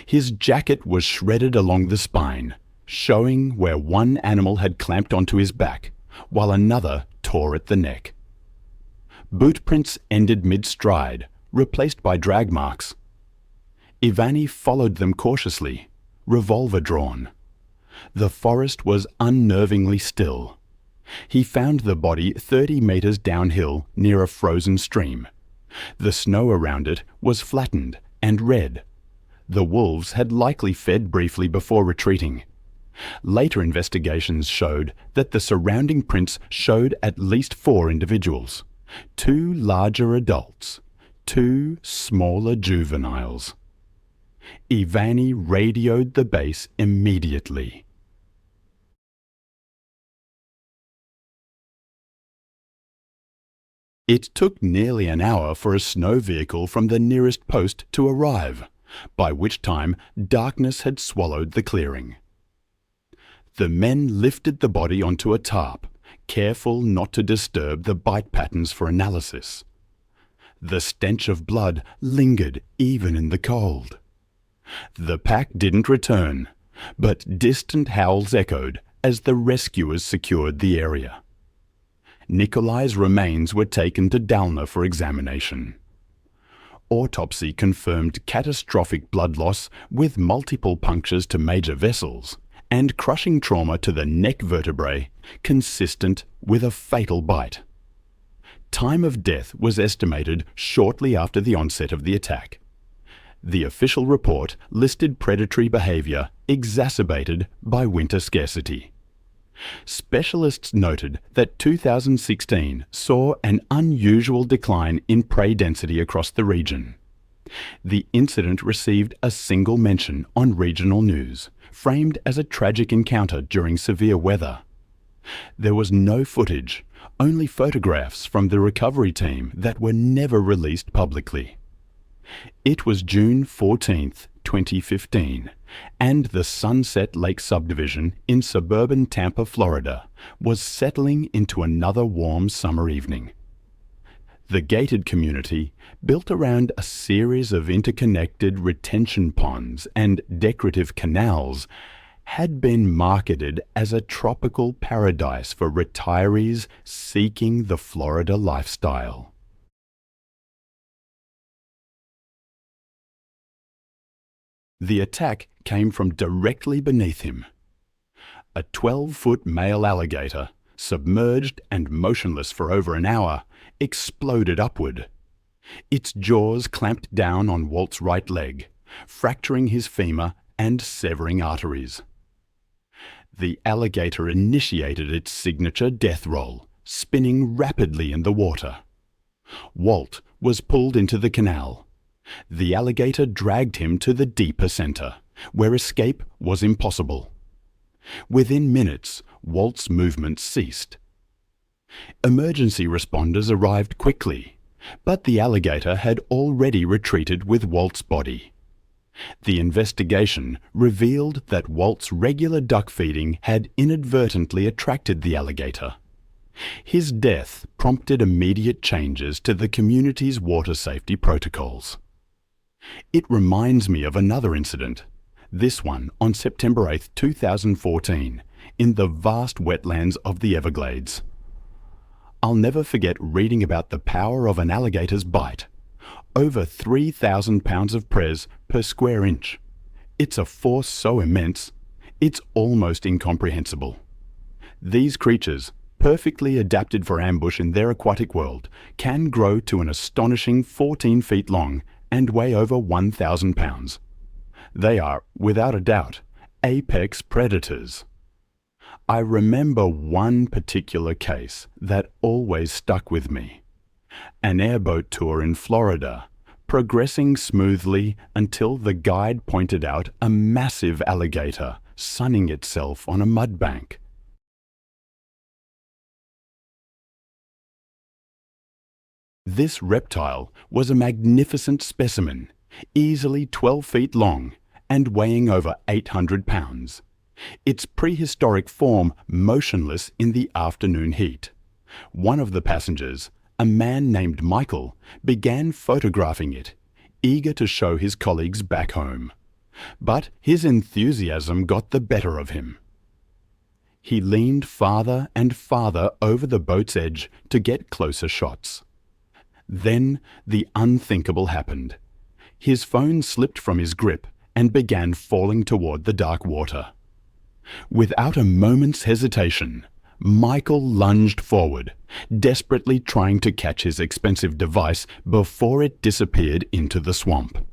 His jacket was shredded along the spine, showing where one animal had clamped onto his back, while another tore at the neck. Boot prints ended mid-stride, replaced by drag marks. Ivani followed them cautiously, revolver drawn. The forest was unnervingly still. He found the body 30 meters downhill near a frozen stream. The snow around it was flattened and red. The wolves had likely fed briefly before retreating. Later investigations showed that the surrounding prints showed at least 4 individuals, 2 larger adults, 2 smaller juveniles. Ivani radioed the base immediately. It took nearly an hour for a snow vehicle from the nearest post to arrive, by which time darkness had swallowed the clearing. The men lifted the body onto a tarp, careful not to disturb the bite patterns for analysis. The stench of blood lingered even in the cold. The pack didn't return, but distant howls echoed as the rescuers secured the area. Nikolai's remains were taken to Dalna for examination. Autopsy confirmed catastrophic blood loss with multiple punctures to major vessels and crushing trauma to the neck vertebrae consistent with a fatal bite. Time of death was estimated shortly after the onset of the attack. The official report listed predatory behavior exacerbated by winter scarcity. Specialists noted that 2016 saw an unusual decline in prey density across the region. The incident received a single mention on regional news, framed as a tragic encounter during severe weather. There was no footage, only photographs from the recovery team that were never released publicly. It was June 14, 2015, and the Sunset Lake subdivision in suburban Tampa, Florida, was settling into another warm summer evening. The gated community, built around a series of interconnected retention ponds and decorative canals, had been marketed as a tropical paradise for retirees seeking the Florida lifestyle. The attack came from directly beneath him. A 12-foot male alligator, submerged and motionless for over an hour, exploded upward. Its jaws clamped down on Walt's right leg, fracturing his femur and severing arteries. The alligator initiated its signature death roll, spinning rapidly in the water. Walt was pulled into the canal. The alligator dragged him to the deeper center, where escape was impossible. Within minutes, Walt's movement ceased. Emergency responders arrived quickly, but the alligator had already retreated with Walt's body. The investigation revealed that Walt's regular duck feeding had inadvertently attracted the alligator. His death prompted immediate changes to the community's water safety protocols. It reminds me of another incident, this one on September 8, 2014, in the vast wetlands of the Everglades. I'll never forget reading about the power of an alligator's bite. over 3,000 pounds of press per square inch. It's a force so immense, it's almost incomprehensible. These creatures, perfectly adapted for ambush in their aquatic world, can grow to an astonishing 14 feet long and weigh over 1,000 pounds. They are, without a doubt, apex predators. I remember one particular case that always stuck with me. An airboat tour in Florida, progressing smoothly until the guide pointed out a massive alligator sunning itself on a mud bank. This reptile was a magnificent specimen, easily 12 feet long and weighing over 800 pounds. Its prehistoric form motionless in the afternoon heat. One of the passengers, a man named Michael, began photographing it, eager to show his colleagues back home. But his enthusiasm got the better of him. He leaned farther and farther over the boat's edge to get closer shots. Then the unthinkable happened. His phone slipped from his grip and began falling toward the dark water. Without a moment's hesitation, Michael lunged forward, desperately trying to catch his expensive device before it disappeared into the swamp.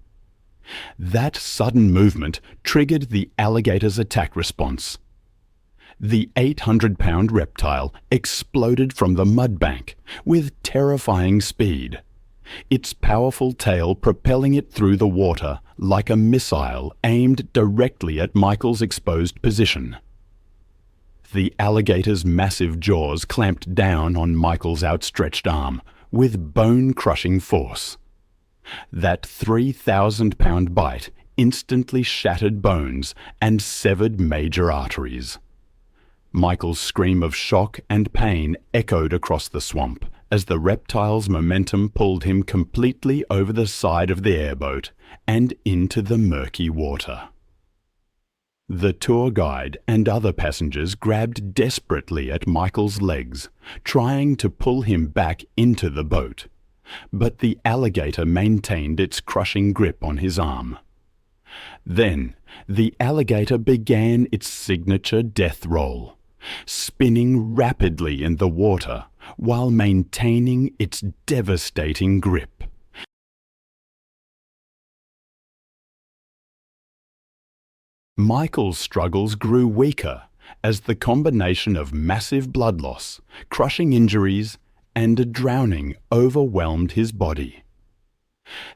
That sudden movement triggered the alligator's attack response. The 800-pound reptile exploded from the mud bank with terrifying speed, its powerful tail propelling it through the water like a missile aimed directly at Michael's exposed position. The alligator's massive jaws clamped down on Michael's outstretched arm with bone-crushing force. That 3,000-pound bite instantly shattered bones and severed major arteries. Michael's scream of shock and pain echoed across the swamp as the reptile's momentum pulled him completely over the side of the airboat and into the murky water. The tour guide and other passengers grabbed desperately at Michael's legs, trying to pull him back into the boat, but the alligator maintained its crushing grip on his arm. Then the alligator began its signature death roll, spinning rapidly in the water while maintaining its devastating grip. Michael's struggles grew weaker as the combination of massive blood loss, crushing injuries, and a drowning overwhelmed his body.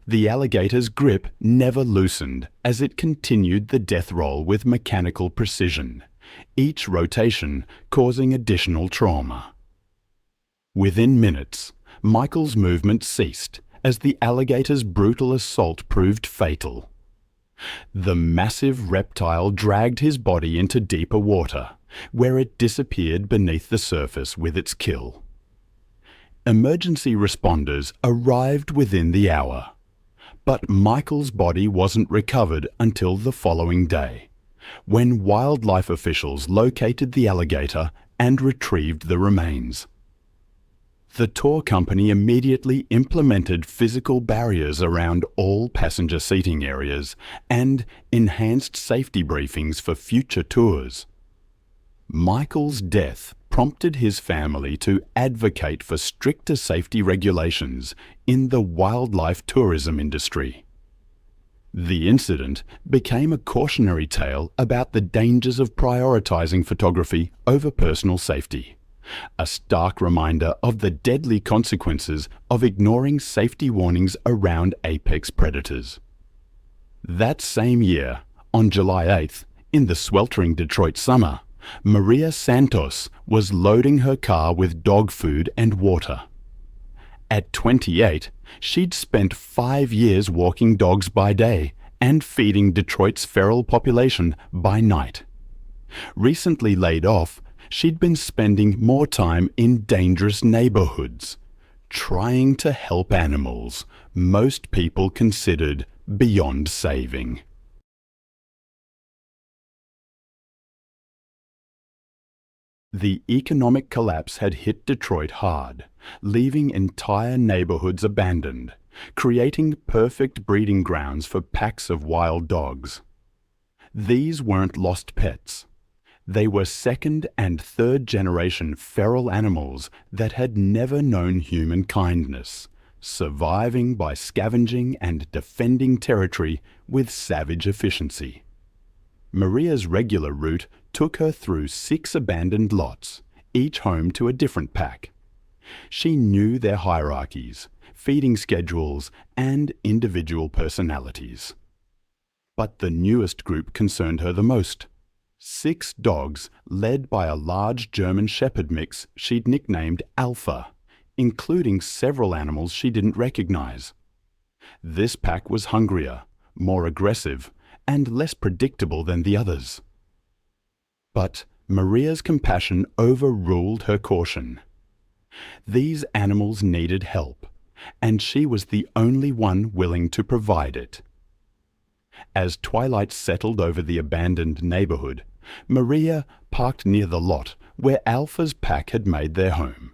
The alligator's grip never loosened as it continued the death roll with mechanical precision, each rotation causing additional trauma. Within minutes, Michael's movement ceased as the alligator's brutal assault proved fatal. The massive reptile dragged his body into deeper water, where it disappeared beneath the surface with its kill. Emergency responders arrived within the hour, but Michael's body wasn't recovered until the following day, when wildlife officials located the alligator and retrieved the remains. The tour company immediately implemented physical barriers around all passenger seating areas and enhanced safety briefings for future tours. Michael's death prompted his family to advocate for stricter safety regulations in the wildlife tourism industry. The incident became a cautionary tale about the dangers of prioritizing photography over personal safety, a stark reminder of the deadly consequences of ignoring safety warnings around apex predators. That same year, on July 8th, in the sweltering Detroit summer, Maria Santos was loading her car with dog food and water. At 28, she'd spent 5 years walking dogs by day and feeding Detroit's feral population by night. Recently laid off, she'd been spending more time in dangerous neighborhoods, trying to help animals most people considered beyond saving. The economic collapse had hit Detroit hard, leaving entire neighborhoods abandoned, creating perfect breeding grounds for packs of wild dogs. These weren't lost pets. They were second and third generation feral animals that had never known human kindness, surviving by scavenging and defending territory with savage efficiency. Maria's regular route took her through 6 abandoned lots, each home to a different pack. She knew their hierarchies, feeding schedules, and individual personalities. But the newest group concerned her the most. 6 dogs led by a large German Shepherd mix she'd nicknamed Alpha, including several animals she didn't recognize. This pack was hungrier, more aggressive, and less predictable than the others. But Maria's compassion overruled her caution. These animals needed help, and she was the only one willing to provide it. As twilight settled over the abandoned neighborhood, Maria parked near the lot where Alpha's pack had made their home.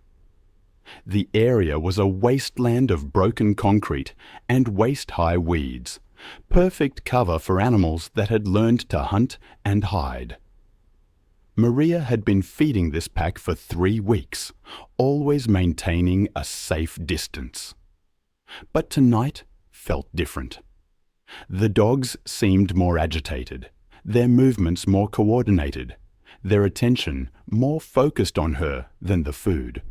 The area was a wasteland of broken concrete and waist-high weeds, perfect cover for animals that had learned to hunt and hide. Maria had been feeding this pack for 3 weeks, always maintaining a safe distance. But tonight felt different. The dogs seemed more agitated, their movements more coordinated, their attention more focused on her than the food.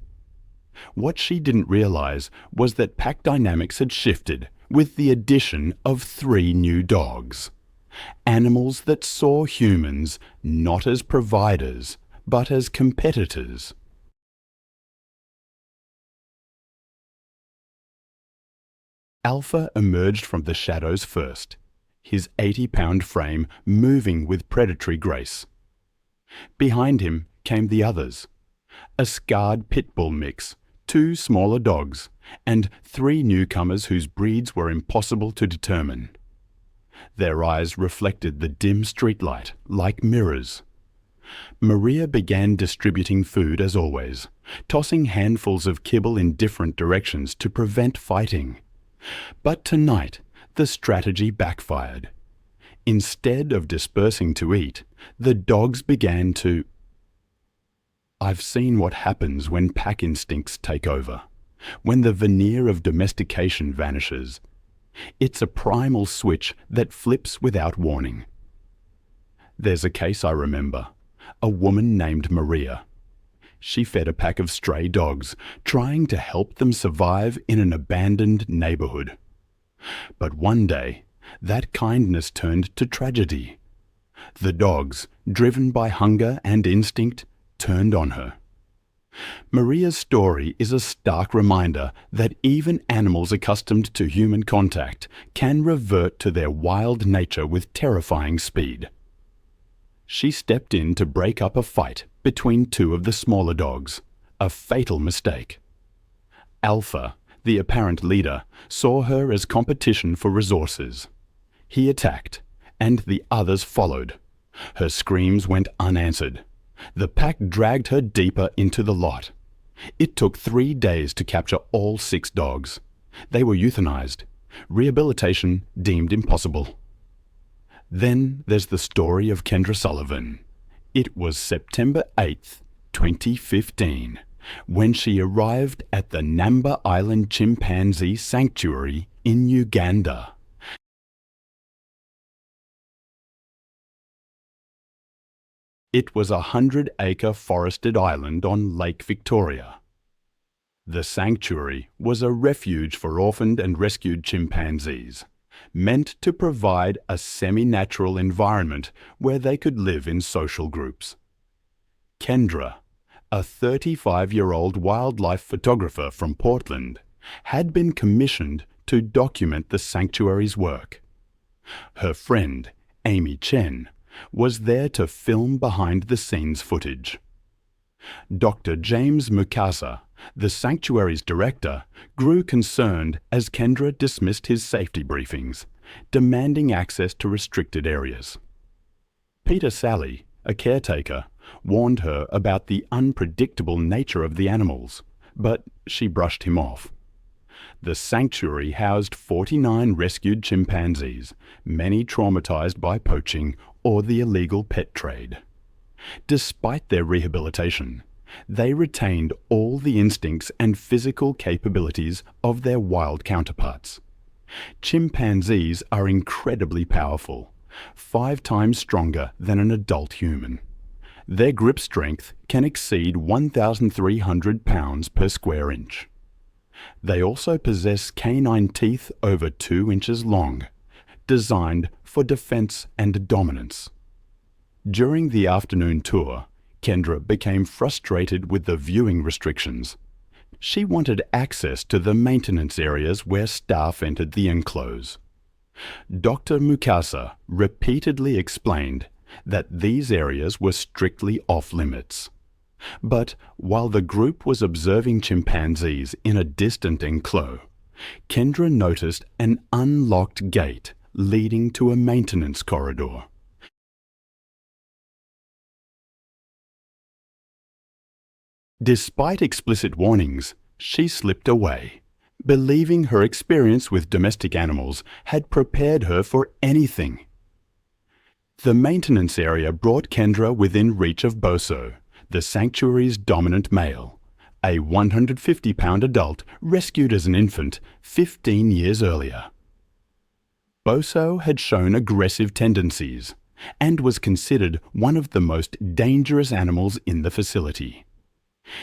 What she didn't realize was that pack dynamics had shifted with the addition of 3 new dogs. Animals that saw humans not as providers, but as competitors. Alpha emerged from the shadows first, his 80-pound frame moving with predatory grace. Behind him came the others, a scarred pit bull mix, 2 smaller dogs, and 3 newcomers whose breeds were impossible to determine. Their eyes reflected the dim streetlight like mirrors. Maria began distributing food as always, tossing handfuls of kibble in different directions to prevent fighting. But tonight, the strategy backfired. Instead of dispersing to eat, the dogs began to... I've seen what happens when pack instincts take over, when the veneer of domestication vanishes. It's a primal switch that flips without warning. There's a case I remember, a woman named Maria. She fed a pack of stray dogs, trying to help them survive in an abandoned neighborhood. But one day, that kindness turned to tragedy. The dogs, driven by hunger and instinct, turned on her. Maria's story is a stark reminder that even animals accustomed to human contact can revert to their wild nature with terrifying speed. She stepped in to break up a fight between 2 of the smaller dogs, a fatal mistake. Alpha, the apparent leader, saw her as competition for resources. He attacked, and the others followed. Her screams went unanswered. The pack dragged her deeper into the lot. It took 3 days to capture all 6 dogs. They were euthanized. Rehabilitation deemed impossible. Then there's the story of Kendra Sullivan. It was September 8th, 2015, when she arrived at the Namba Island Chimpanzee Sanctuary in Uganda. It was a 100-acre forested island on Lake Victoria. The sanctuary was a refuge for orphaned and rescued chimpanzees, meant to provide a semi-natural environment where they could live in social groups. Kendra, a 35-year-old wildlife photographer from Portland, had been commissioned to document the sanctuary's work. Her friend, Amy Chen, was there to film behind-the-scenes footage. Dr. James Mukasa, the sanctuary's director, grew concerned as Kendra dismissed his safety briefings, demanding access to restricted areas. Peter Sally, a caretaker, warned her about the unpredictable nature of the animals, but she brushed him off. The sanctuary housed 49 rescued chimpanzees, many traumatized by poaching or the illegal pet trade. Despite their rehabilitation, they retained all the instincts and physical capabilities of their wild counterparts. Chimpanzees are incredibly powerful, 5 times stronger than an adult human. Their grip strength can exceed 1,300 pounds per square inch. They also possess canine teeth over 2 inches long, designed for defense and dominance. During the afternoon tour, Kendra became frustrated with the viewing restrictions. She wanted access to the maintenance areas where staff entered the enclose. Dr. Mukasa repeatedly explained that these areas were strictly off-limits. But while the group was observing chimpanzees in a distant enclose, Kendra noticed an unlocked gate leading to a maintenance corridor. Despite explicit warnings, she slipped away, believing her experience with domestic animals had prepared her for anything. The maintenance area brought Kendra within reach of Boso, the sanctuary's dominant male, a 150-pound adult rescued as an infant 15 years earlier. Boso had shown aggressive tendencies and was considered one of the most dangerous animals in the facility.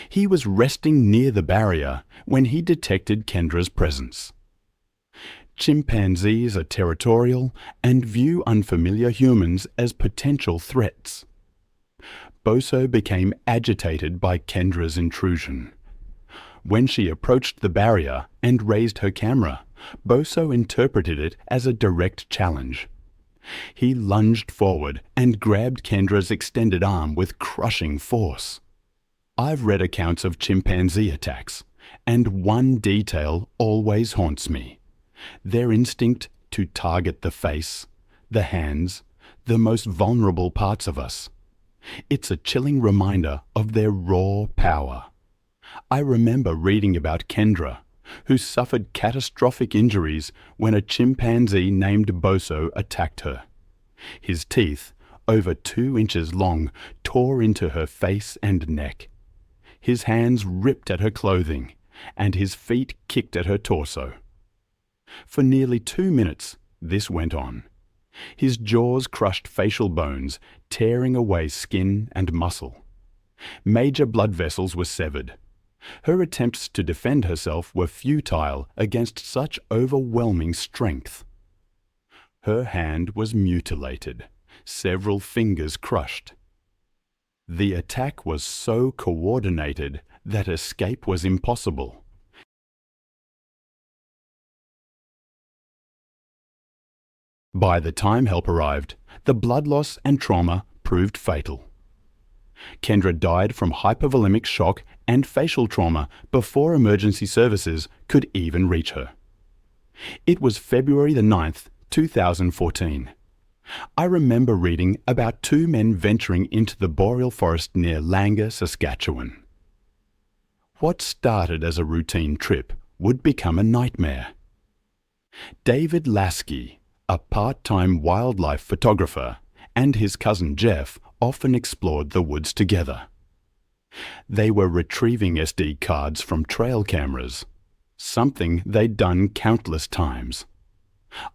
He was resting near the barrier when he detected Kendra's presence. Chimpanzees are territorial and view unfamiliar humans as potential threats. Boso became agitated by Kendra's intrusion. When she approached the barrier and raised her camera, Boso interpreted it as a direct challenge. He lunged forward and grabbed Kendra's extended arm with crushing force. I've read accounts of chimpanzee attacks, and one detail always haunts me: their instinct to target the face, the hands, the most vulnerable parts of us. It's a chilling reminder of their raw power. I remember reading about Kendra, who suffered catastrophic injuries when a chimpanzee named Boso attacked her. His teeth, over 2 inches long, tore into her face and neck. His hands ripped at her clothing, and his feet kicked at her torso. For nearly 2 minutes, this went on. His jaws crushed facial bones, tearing away skin and muscle. Major blood vessels were severed. Her attempts to defend herself were futile against such overwhelming strength. Her hand was mutilated, several fingers crushed. The attack was so coordinated that escape was impossible. By the time help arrived, the blood loss and trauma proved fatal. Kendra died from hypovolemic shock and facial trauma before emergency services could even reach her. It was February the 9th, 2014. I remember reading about 2 men venturing into the boreal forest near Langer, Saskatchewan. What started as a routine trip would become a nightmare. David Lasky, a part-time wildlife photographer, and his cousin Jeff often explored the woods together. They were retrieving SD cards from trail cameras, something they'd done countless times.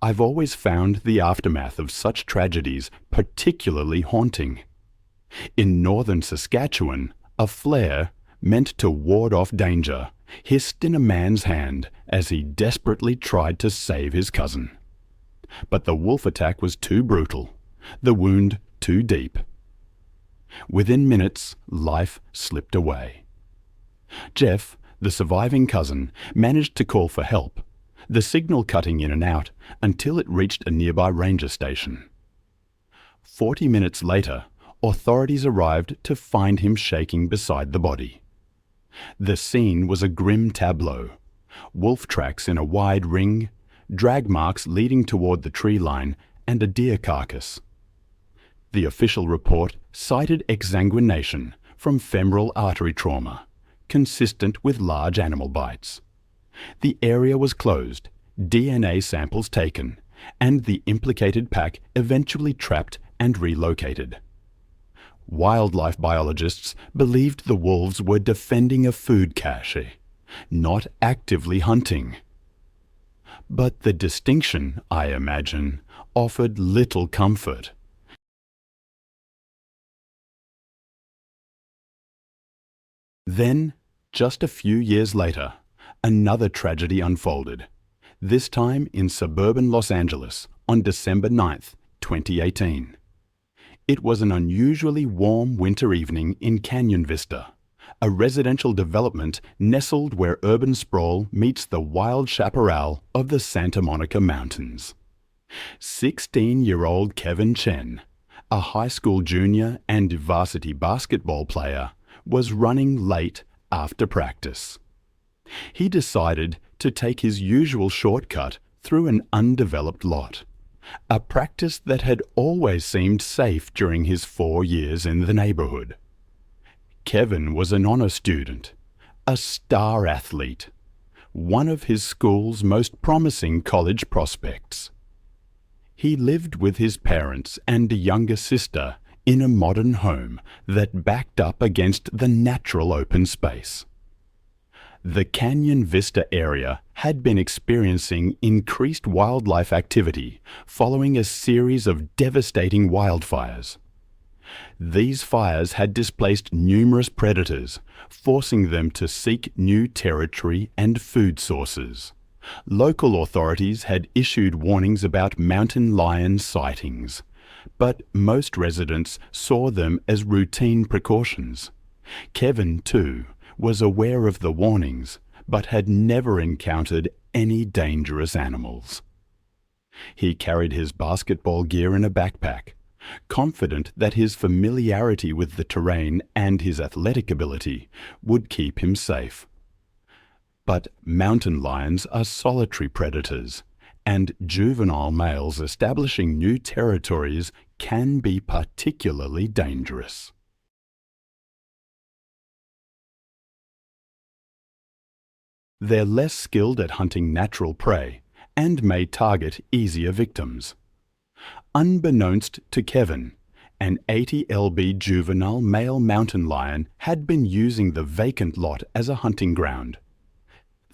I've always found the aftermath of such tragedies particularly haunting. In northern Saskatchewan, a flare, meant to ward off danger, hissed in a man's hand as he desperately tried to save his cousin. But the wolf attack was too brutal, the wound too deep. Within minutes, life slipped away. Jeff, the surviving cousin, managed to call for help, the signal cutting in and out until it reached a nearby ranger station. 40 minutes later, authorities arrived to find him shaking beside the body. The scene was a grim tableau: wolf tracks in a wide ring, drag marks leading toward the tree line, and a deer carcass. The official report cited exsanguination from femoral artery trauma, consistent with large animal bites. The area was closed, DNA samples taken, and the implicated pack eventually trapped and relocated. Wildlife biologists believed the wolves were defending a food cache, not actively hunting. But the distinction, I imagine, offered little comfort. Then, just a few years later, another tragedy unfolded, this time in suburban Los Angeles on December 9, 2018. It was an unusually warm winter evening in Canyon Vista, a residential development nestled where urban sprawl meets the wild chaparral of the Santa Monica Mountains. 16-year-old Kevin Chen, a high school junior and varsity basketball player, was running late after practice. He decided to take his usual shortcut through an undeveloped lot, a practice that had always seemed safe during his 4 years in the neighborhood. Kevin was an honor student, a star athlete, one of his school's most promising college prospects. He lived with his parents and a younger sister in a modern home that backed up against the natural open space. The Canyon Vista area had been experiencing increased wildlife activity following a series of devastating wildfires. These fires had displaced numerous predators, forcing them to seek new territory and food sources. Local authorities had issued warnings about mountain lion sightings, but most residents saw them as routine precautions. Kevin, too, was aware of the warnings, but had never encountered any dangerous animals. He carried his basketball gear in a backpack, confident that his familiarity with the terrain and his athletic ability would keep him safe. But mountain lions are solitary predators, and juvenile males establishing new territories can be particularly dangerous. They're less skilled at hunting natural prey and may target easier victims. Unbeknownst to Kevin, an 80 lb juvenile male mountain lion had been using the vacant lot as a hunting ground.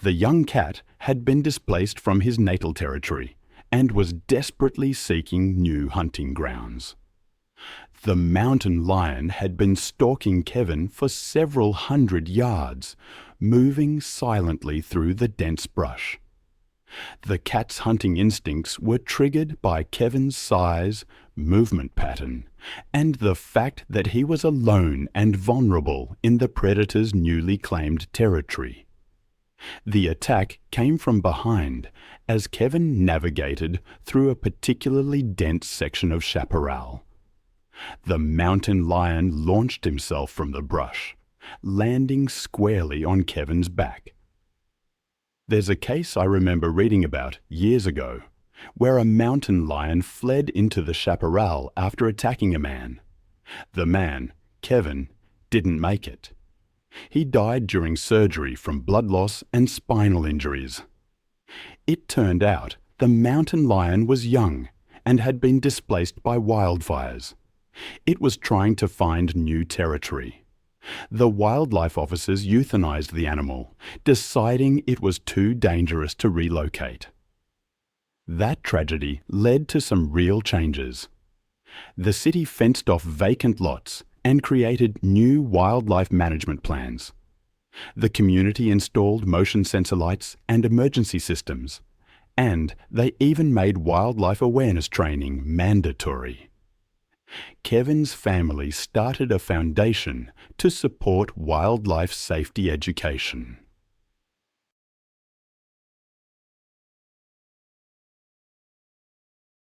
The young cat had been displaced from his natal territory and was desperately seeking new hunting grounds. The mountain lion had been stalking Kevin for several hundred yards, moving silently through the dense brush. The cat's hunting instincts were triggered by Kevin's size, movement pattern, and the fact that he was alone and vulnerable in the predator's newly claimed territory. The attack came from behind as Kevin navigated through a particularly dense section of chaparral. The mountain lion launched himself from the brush, landing squarely on Kevin's back. There's a case I remember reading about years ago, where a mountain lion fled into the chaparral after attacking a man. The man, Kevin, didn't make it. He died during surgery from blood loss and spinal injuries. It turned out the mountain lion was young and had been displaced by wildfires. It was trying to find new territory. The wildlife officers euthanized the animal, deciding it was too dangerous to relocate. That tragedy led to some real changes. The city fenced off vacant lots and created new wildlife management plans. The community installed motion sensor lights and emergency systems, and they even made wildlife awareness training mandatory. Kevin's family started a foundation to support wildlife safety education.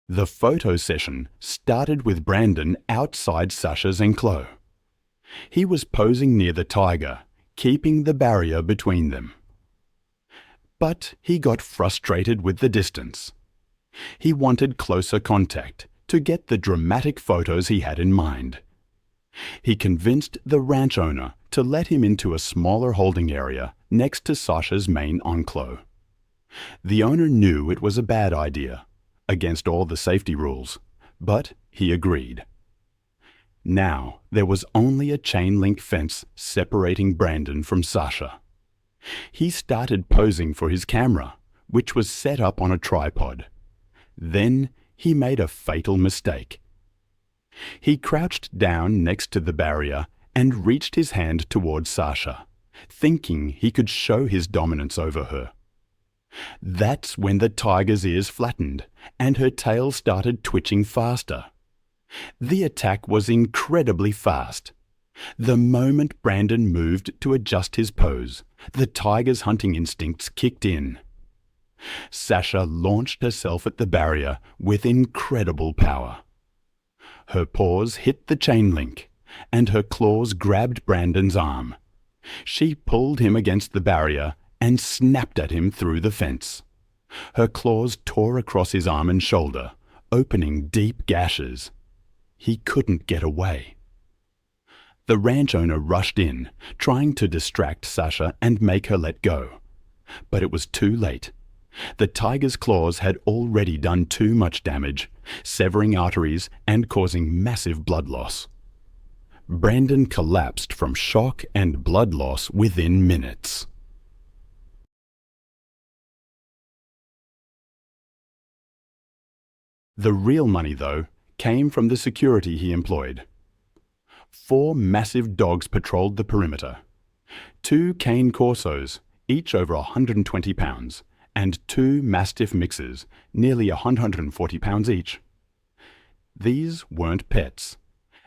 The photo session started with Brandon outside Sasha's enclosure. He was posing near the tiger, keeping the barrier between them. But he got frustrated with the distance. He wanted closer contact to get the dramatic photos he had in mind. He convinced the ranch owner to let him into a smaller holding area next to Sasha's main enclos. The owner knew it was a bad idea, against all the safety rules, but he agreed. Now there was only a chain-link fence separating Brandon from Sasha. He started posing for his camera, which was set up on a tripod. Then he made a fatal mistake. He crouched down next to the barrier and reached his hand towards Sasha, thinking he could show his dominance over her. That's when the tiger's ears flattened and her tail started twitching faster. The attack was incredibly fast. The moment Brandon moved to adjust his pose, the tiger's hunting instincts kicked in. Sasha launched herself at the barrier with incredible power. Her paws hit the chain link, and her claws grabbed Brandon's arm. She pulled him against the barrier and snapped at him through the fence. Her claws tore across his arm and shoulder, opening deep gashes. He couldn't get away. The ranch owner rushed in, trying to distract Sasha and make her let go. But it was too late. The tiger's claws had already done too much damage, severing arteries and causing massive blood loss. Brandon collapsed from shock and blood loss within minutes. The real money, though, came from the security he employed. 4 massive dogs patrolled the perimeter. 2 cane corsos, each over 120 pounds, and 2 mastiff mixes, nearly 140 pounds each. These weren't pets.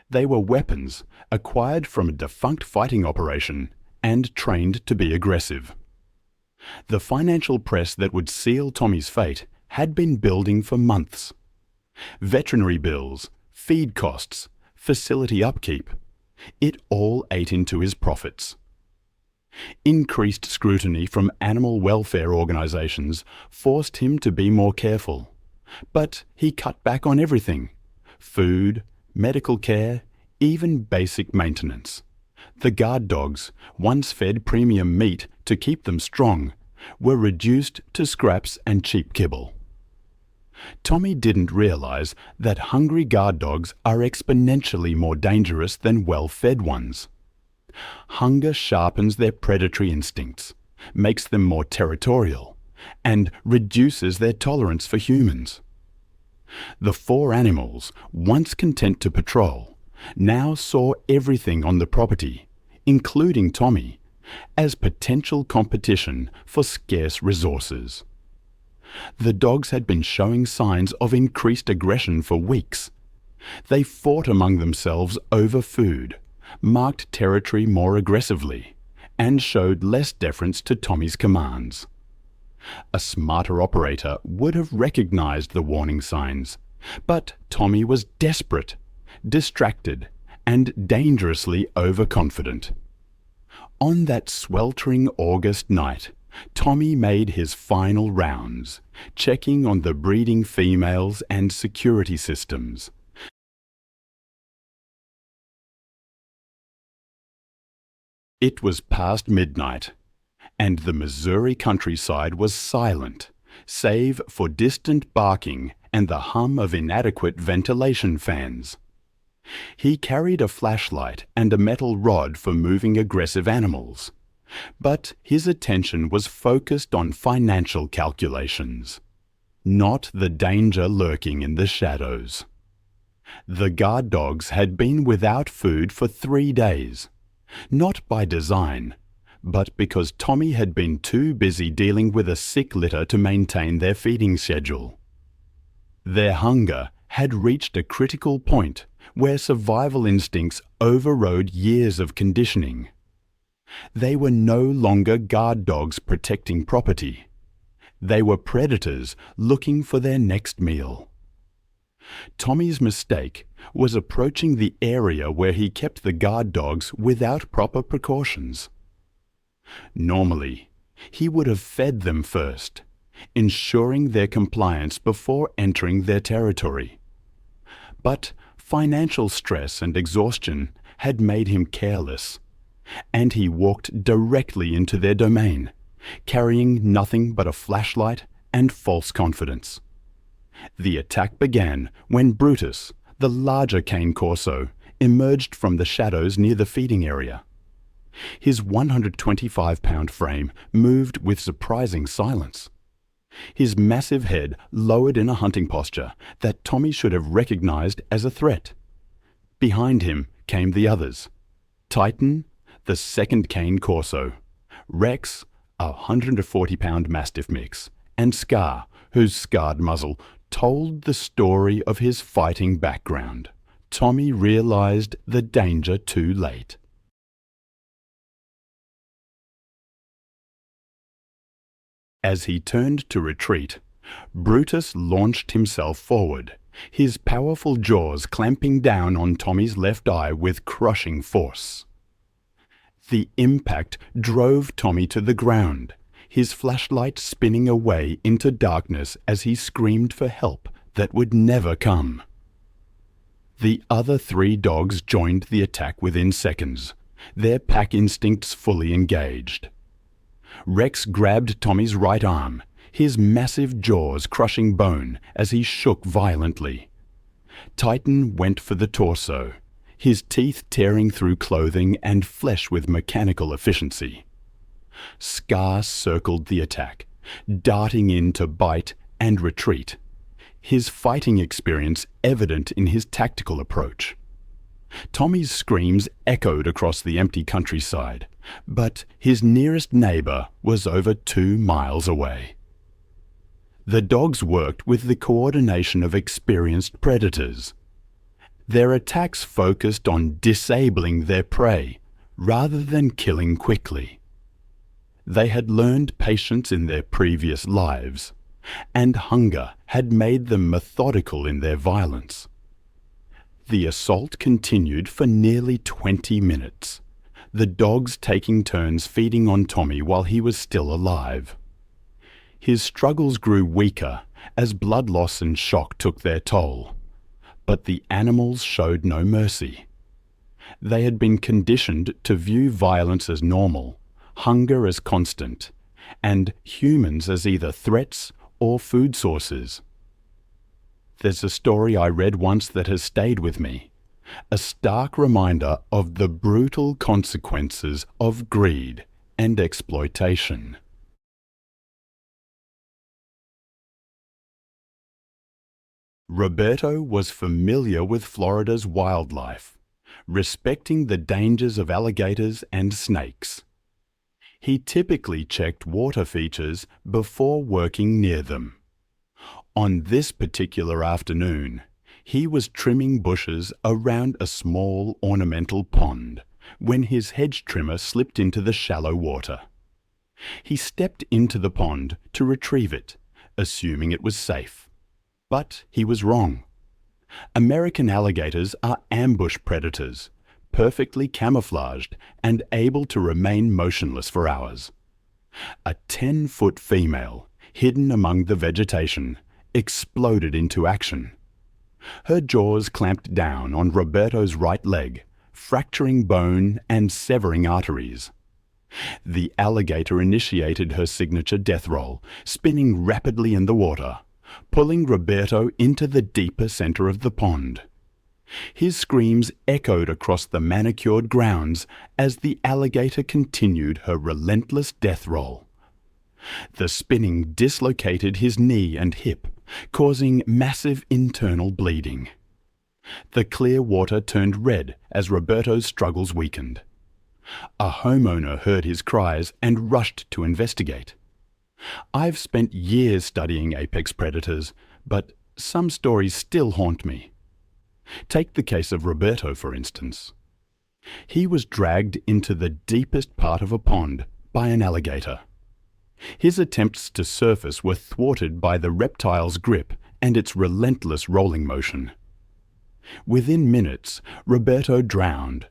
They were weapons acquired from a defunct fighting operation and trained to be aggressive. The financial press that would seal Tommy's fate had been building for months. Veterinary bills, feed costs, facility upkeep, it all ate into his profits. Increased scrutiny from animal welfare organizations forced him to be more careful, but he cut back on everything: food, medical care, even basic maintenance. The guard dogs, once fed premium meat to keep them strong, were reduced to scraps and cheap kibble. Tommy didn't realize that hungry guard dogs are exponentially more dangerous than well-fed ones. Hunger sharpens their predatory instincts, makes them more territorial, and reduces their tolerance for humans. The 4 animals, once content to patrol, now saw everything on the property, including Tommy, as potential competition for scarce resources. The dogs had been showing signs of increased aggression for weeks. They fought among themselves over food, marked territory more aggressively, and showed less deference to Tommy's commands. A smarter operator would have recognized the warning signs, but Tommy was desperate, distracted, and dangerously overconfident. On that sweltering August night, Tommy made his final rounds, checking on the breeding females and security systems. It was past midnight, and the Missouri countryside was silent, save for distant barking and the hum of inadequate ventilation fans. He carried a flashlight and a metal rod for moving aggressive animals, but his attention was focused on financial calculations, not the danger lurking in the shadows. The guard dogs had been without food for 3 days, not by design, but because Tommy had been too busy dealing with a sick litter to maintain their feeding schedule. Their hunger had reached a critical point where survival instincts overrode years of conditioning. They were no longer guard dogs protecting property. They were predators looking for their next meal. Tommy's mistake was approaching the area where he kept the guard dogs without proper precautions. Normally, he would have fed them first, ensuring their compliance before entering their territory. But financial stress and exhaustion had made him careless. and he walked directly into their domain, carrying nothing but a flashlight and false confidence. The attack began when Brutus, the larger cane corso, emerged from the shadows near the feeding area. His 125-pound frame moved with surprising silence. His massive head lowered in a hunting posture that Tommy should have recognized as a threat. Behind him came the others: Titan, the second cane corso; Rex, a 140-pound Mastiff mix; and Scar, whose scarred muzzle told the story of his fighting background. Tommy realized the danger too late. As he turned to retreat, Brutus launched himself forward, his powerful jaws clamping down on Tommy's left eye with crushing force. The impact drove Tommy to the ground, his flashlight spinning away into darkness as he screamed for help that would never come. The other 3 dogs joined the attack within seconds, their pack instincts fully engaged. Rex grabbed Tommy's right arm, his massive jaws crushing bone as he shook violently. Titan went for the torso, his teeth tearing through clothing and flesh with mechanical efficiency. Scar circled the attack, darting in to bite and retreat, his fighting experience evident in his tactical approach. Tommy's screams echoed across the empty countryside, but his nearest neighbor was over 2 miles away. The dogs worked with the coordination of experienced predators. Their attacks focused on disabling their prey rather than killing quickly. They had learned patience in their previous lives, and hunger had made them methodical in their violence. The assault continued for nearly 20 minutes, the dogs taking turns feeding on Tommy while he was still alive. His struggles grew weaker as blood loss and shock took their toll, but the animals showed no mercy. They had been conditioned to view violence as normal, hunger as constant, and humans as either threats or food sources. There's a story I read once that has stayed with me, a stark reminder of the brutal consequences of greed and exploitation. Roberto was familiar with Florida's wildlife, respecting the dangers of alligators and snakes. He typically checked water features before working near them. On this particular afternoon, he was trimming bushes around a small ornamental pond when his hedge trimmer slipped into the shallow water. He stepped into the pond to retrieve it, assuming it was safe. But he was wrong. American alligators are ambush predators, perfectly camouflaged and able to remain motionless for hours. A 10-foot female, hidden among the vegetation, exploded into action. Her jaws clamped down on Roberto's right leg, fracturing bone and severing arteries. The alligator initiated her signature death roll, spinning rapidly in the water, pulling Roberto into the deeper center of the pond. His screams echoed across the manicured grounds as the alligator continued her relentless death roll. The spinning dislocated his knee and hip, causing massive internal bleeding. The clear water turned red as Roberto's struggles weakened. A homeowner heard his cries and rushed to investigate. I've spent years studying apex predators, but some stories still haunt me. Take the case of Roberto, for instance. He was dragged into the deepest part of a pond by an alligator. His attempts to surface were thwarted by the reptile's grip and its relentless rolling motion. Within minutes, Roberto drowned,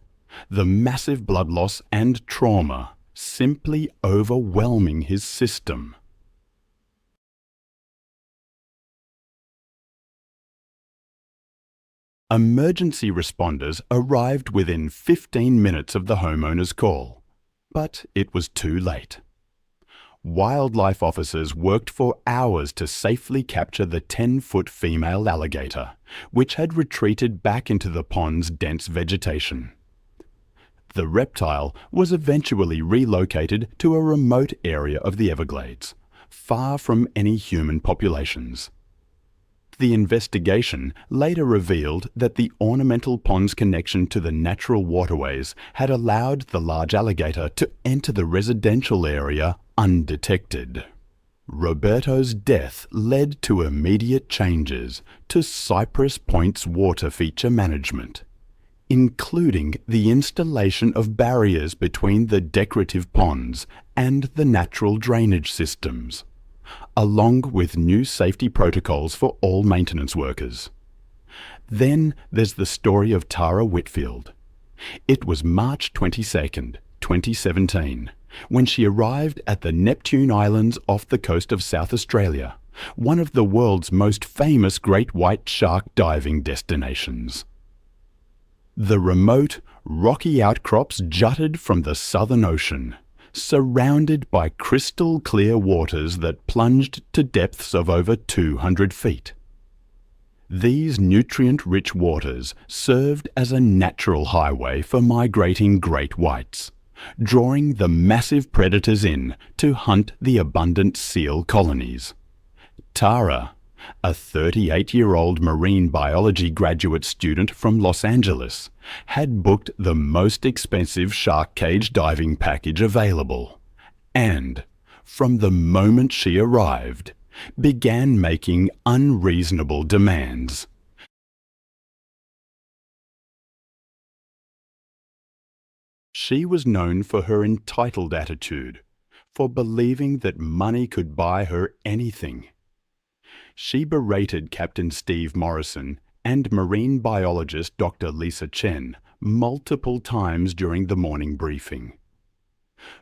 the massive blood loss and trauma simply overwhelming his system. Emergency responders arrived within 15 minutes of the homeowner's call, but it was too late. Wildlife officers worked for hours to safely capture the 10-foot female alligator, which had retreated back into the pond's dense vegetation. The reptile was eventually relocated to a remote area of the Everglades, far from any human populations. The investigation later revealed that the ornamental pond's connection to the natural waterways had allowed the large alligator to enter the residential area undetected. Roberto's death led to immediate changes to Cypress Point's water feature management, including the installation of barriers between the decorative ponds and the natural drainage systems, along with new safety protocols for all maintenance workers. Then there's the story of Tara Whitfield. It was March 22nd, 2017, when she arrived at the Neptune Islands off the coast of South Australia, one of the world's most famous great white shark diving destinations. The remote, rocky outcrops jutted from the Southern Ocean, surrounded by crystal clear waters that plunged to depths of over 200 feet. These nutrient-rich waters served as a natural highway for migrating great whites, drawing the massive predators in to hunt the abundant seal colonies. Tara, a 38-year-old marine biology graduate student from Los Angeles, had booked the most expensive shark cage diving package available, and, from the moment she arrived, began making unreasonable demands. She was known for her entitled attitude, for believing that money could buy her anything. She berated Captain Steve Morrison and marine biologist Dr. Lisa Chen multiple times during the morning briefing.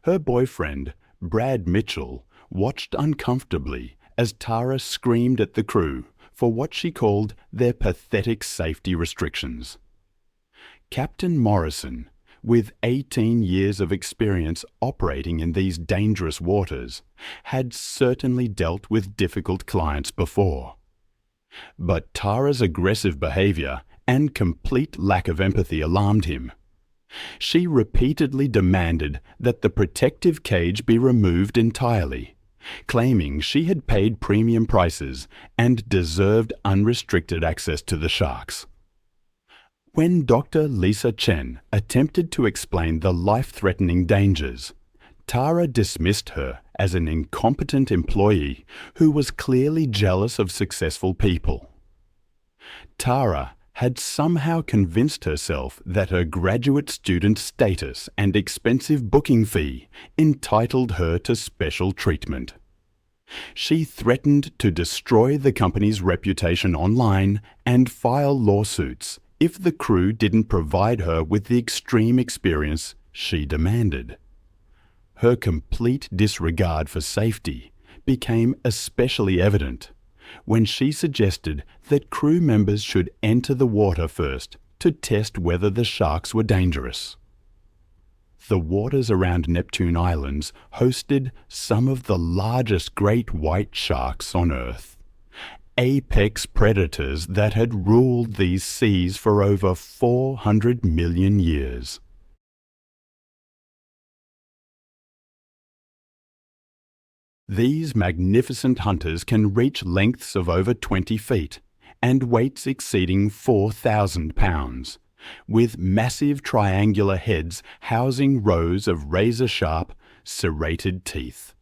Her boyfriend, Brad Mitchell, watched uncomfortably as Tara screamed at the crew for what she called their pathetic safety restrictions. Captain Morrison, with 18 years of experience operating in these dangerous waters, had certainly dealt with difficult clients before. But Tara's aggressive behavior and complete lack of empathy alarmed him. She repeatedly demanded that the protective cage be removed entirely, claiming she had paid premium prices and deserved unrestricted access to the sharks. When Dr. Lisa Chen attempted to explain the life-threatening dangers, Tara dismissed her as an incompetent employee who was clearly jealous of successful people. Tara had somehow convinced herself that her graduate student status and expensive booking fee entitled her to special treatment. She threatened to destroy the company's reputation online and file lawsuits if the crew didn't provide her with the extreme experience she demanded. Her complete disregard for safety became especially evident when she suggested that crew members should enter the water first to test whether the sharks were dangerous. The waters around Neptune Islands hosted some of the largest great white sharks on Earth, apex predators that had ruled these seas for over 400 million years. These magnificent hunters can reach lengths of over 20 feet and weights exceeding 4,000 pounds, with massive triangular heads housing rows of razor-sharp, serrated teeth.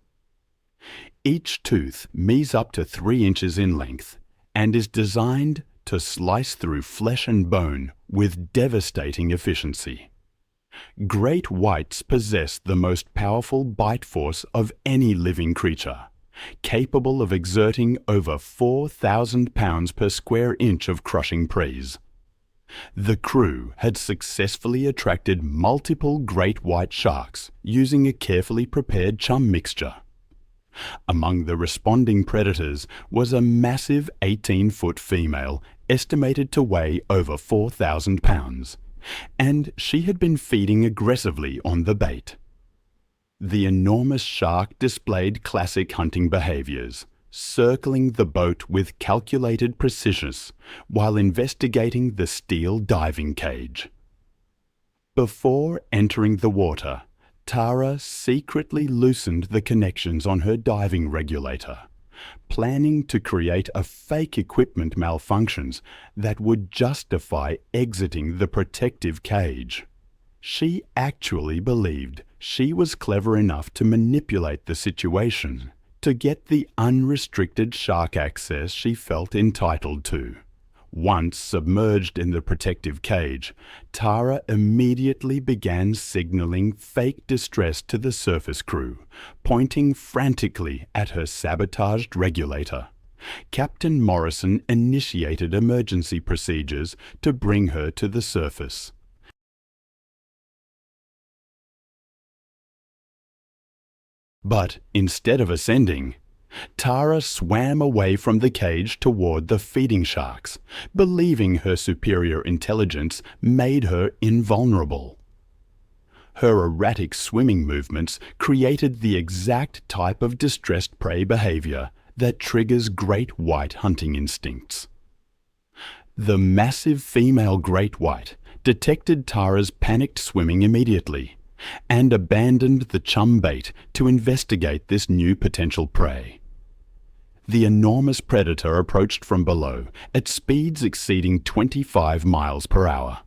Each tooth measures up to 3 inches in length and is designed to slice through flesh and bone with devastating efficiency. Great whites possess the most powerful bite force of any living creature, capable of exerting over 4,000 pounds per square inch of crushing praise. The crew had successfully attracted multiple great white sharks using a carefully prepared chum mixture. Among the responding predators was a massive 18-foot female estimated to weigh over 4,000 pounds, and she had been feeding aggressively on the bait. The enormous shark displayed classic hunting behaviors, circling the boat with calculated precision while investigating the steel diving cage. Before entering the water, Tara secretly loosened the connections on her diving regulator, planning to create a fake equipment malfunctions that would justify exiting the protective cage. She actually believed she was clever enough to manipulate the situation to get the unrestricted shark access she felt entitled to. Once submerged in the protective cage, Tara immediately began signaling fake distress to the surface crew, pointing frantically at her sabotaged regulator. Captain Morrison initiated emergency procedures to bring her to the surface. But instead of ascending, Tara swam away from the cage toward the feeding sharks, believing her superior intelligence made her invulnerable. Her erratic swimming movements created the exact type of distressed prey behavior that triggers great white hunting instincts. The massive female great white detected Tara's panicked swimming immediately and abandoned the chum bait to investigate this new potential prey. The enormous predator approached from below at speeds exceeding 25 miles per hour.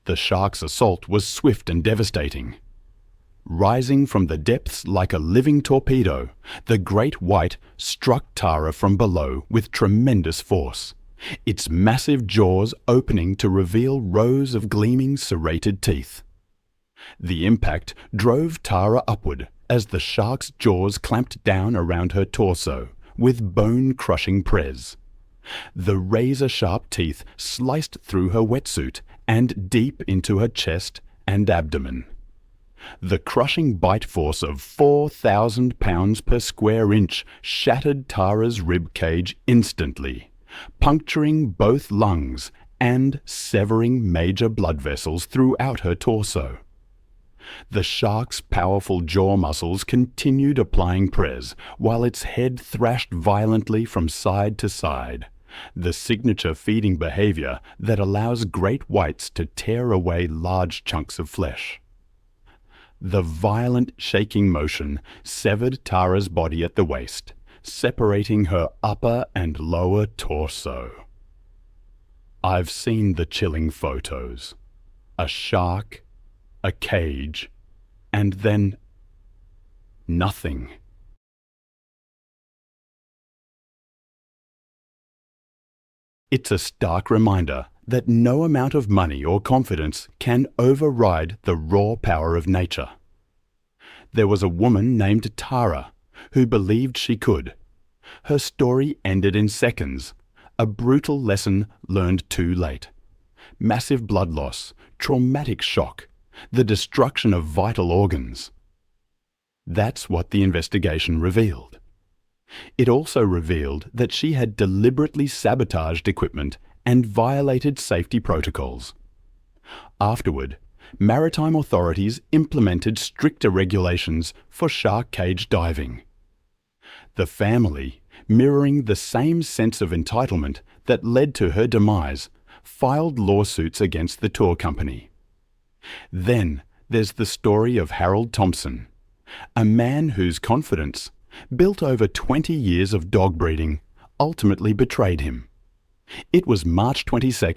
The shark's assault was swift and devastating. Rising from the depths like a living torpedo, the great white struck Tara from below with tremendous force, its massive jaws opening to reveal rows of gleaming serrated teeth. The impact drove Tara upward as the shark's jaws clamped down around her torso with bone-crushing press. The razor-sharp teeth sliced through her wetsuit and deep into her chest and abdomen. The crushing bite force of 4,000 pounds per square inch shattered Tara's rib cage instantly, puncturing both lungs and severing major blood vessels throughout her torso. The shark's powerful jaw muscles continued applying press while its head thrashed violently from side to side, the signature feeding behavior that allows great whites to tear away large chunks of flesh. The violent shaking motion severed Tara's body at the waist, separating her upper and lower torso. I've seen the chilling photos. A shark, a cage, and then nothing. It's a stark reminder that no amount of money or confidence can override the raw power of nature. There was a woman named Tara who believed she could. Her story ended in seconds, a brutal lesson learned too late. Massive blood loss, traumatic shock, the destruction of vital organs. That's what the investigation revealed. It also revealed that she had deliberately sabotaged equipment and violated safety protocols. Afterward, maritime authorities implemented stricter regulations for shark cage diving. The family, mirroring the same sense of entitlement that led to her demise, filed lawsuits against the tour company. Then there's the story of Harold Thompson, a man whose confidence, built over 20 years of dog breeding, ultimately betrayed him. It was March 22,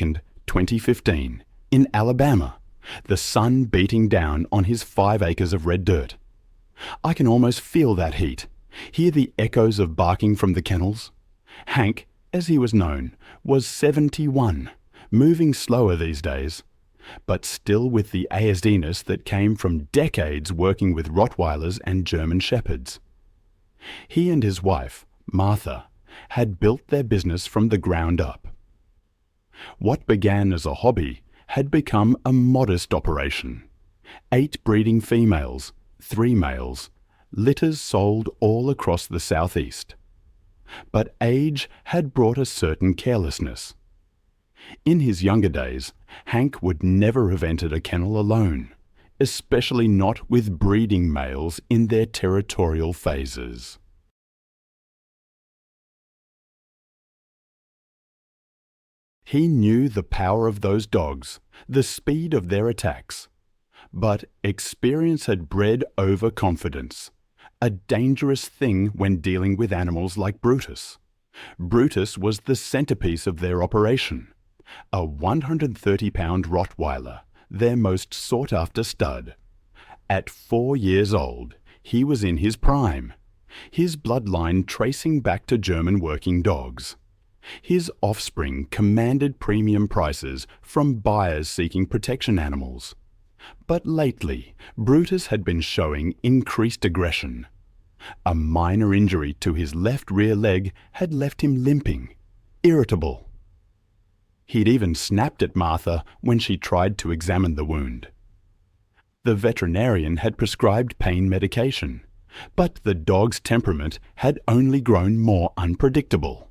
2015, in Alabama, the sun beating down on his 5 acres of red dirt. I can almost feel that heat, hear the echoes of barking from the kennels. Hank, as he was known, was 71, moving slower these days, but still with the ASD-ness that came from decades working with Rottweilers and German Shepherds. He and his wife, Martha, had built their business from the ground up. What began as a hobby had become a modest operation. 8 breeding females, 3 males, litters sold all across the southeast. But age had brought a certain carelessness. In his younger days, Hank would never have entered a kennel alone, especially not with breeding males in their territorial phases. He knew the power of those dogs, the speed of their attacks. But experience had bred overconfidence, a dangerous thing when dealing with animals like Brutus. Brutus was the centerpiece of their operation, a 130-pound Rottweiler, their most sought-after stud. At 4 years old, he was in his prime, his bloodline tracing back to German working dogs. His offspring commanded premium prices from buyers seeking protection animals. But lately, Brutus had been showing increased aggression. A minor injury to his left rear leg had left him limping, irritable. He'd even snapped at Martha when she tried to examine the wound. The veterinarian had prescribed pain medication, but the dog's temperament had only grown more unpredictable.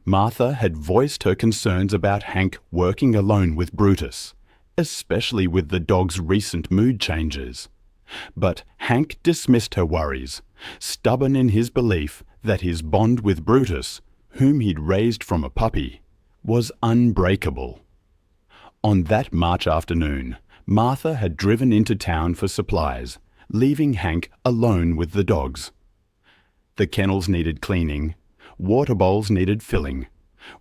Martha had voiced her concerns about Hank working alone with Brutus, especially with the dog's recent mood changes. But Hank dismissed her worries, stubborn in his belief that his bond with Brutus, whom he'd raised from a puppy, was unbreakable. On that March afternoon, Martha had driven into town for supplies, leaving Hank alone with the dogs. The kennels needed cleaning, water bowls needed filling,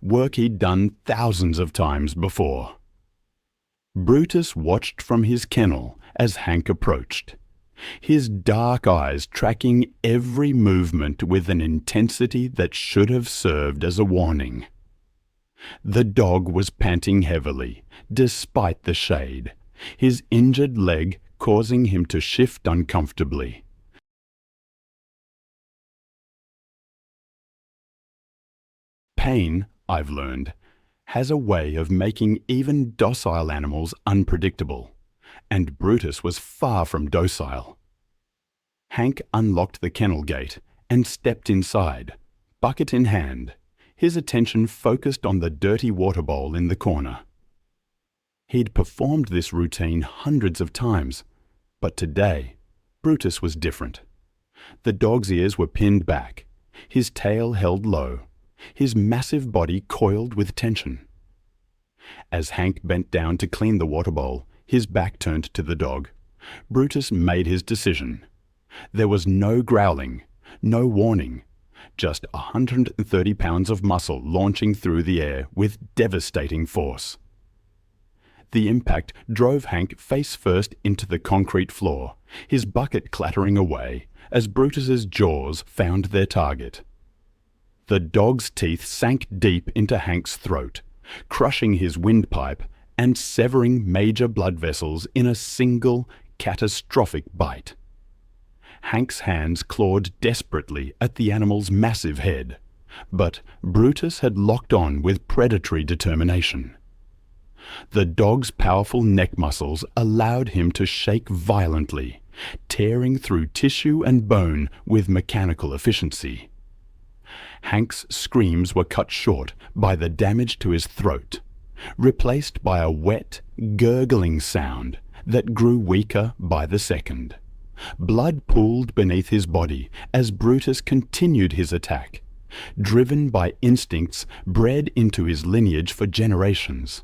work he'd done thousands of times before. Brutus watched from his kennel as Hank approached, his dark eyes tracking every movement with an intensity that should have served as a warning. The dog was panting heavily, despite the shade, his injured leg causing him to shift uncomfortably. Pain, I've learned, has a way of making even docile animals unpredictable, and Brutus was far from docile. Hank unlocked the kennel gate and stepped inside, bucket in hand, his attention focused on the dirty water bowl in the corner. He'd performed this routine hundreds of times, but today, Brutus was different. The dog's ears were pinned back, his tail held low, his massive body coiled with tension. As Hank bent down to clean the water bowl, his back turned to the dog, Brutus made his decision. There was no growling, no warning, just 130 pounds of muscle launching through the air with devastating force. The impact drove Hank face first into the concrete floor, his bucket clattering away as Brutus's jaws found their target. The dog's teeth sank deep into Hank's throat, crushing his windpipe and severing major blood vessels in a single, catastrophic bite. Hank's hands clawed desperately at the animal's massive head, but Brutus had locked on with predatory determination. The dog's powerful neck muscles allowed him to shake violently, tearing through tissue and bone with mechanical efficiency. Hank's screams were cut short by the damage to his throat, replaced by a wet, gurgling sound that grew weaker by the second. Blood pooled beneath his body as Brutus continued his attack, driven by instincts bred into his lineage for generations.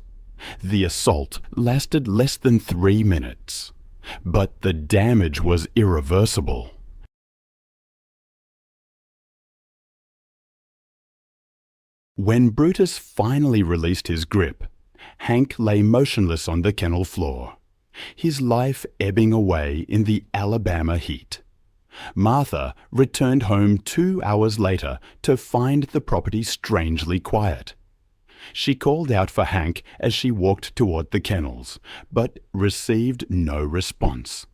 The assault lasted less than 3 minutes, but the damage was irreversible. When Brutus finally released his grip, Hank lay motionless on the kennel floor, his life ebbing away in the Alabama heat. Martha returned home 2 hours later to find the property strangely quiet. She called out for Hank as she walked toward the kennels, but received no response.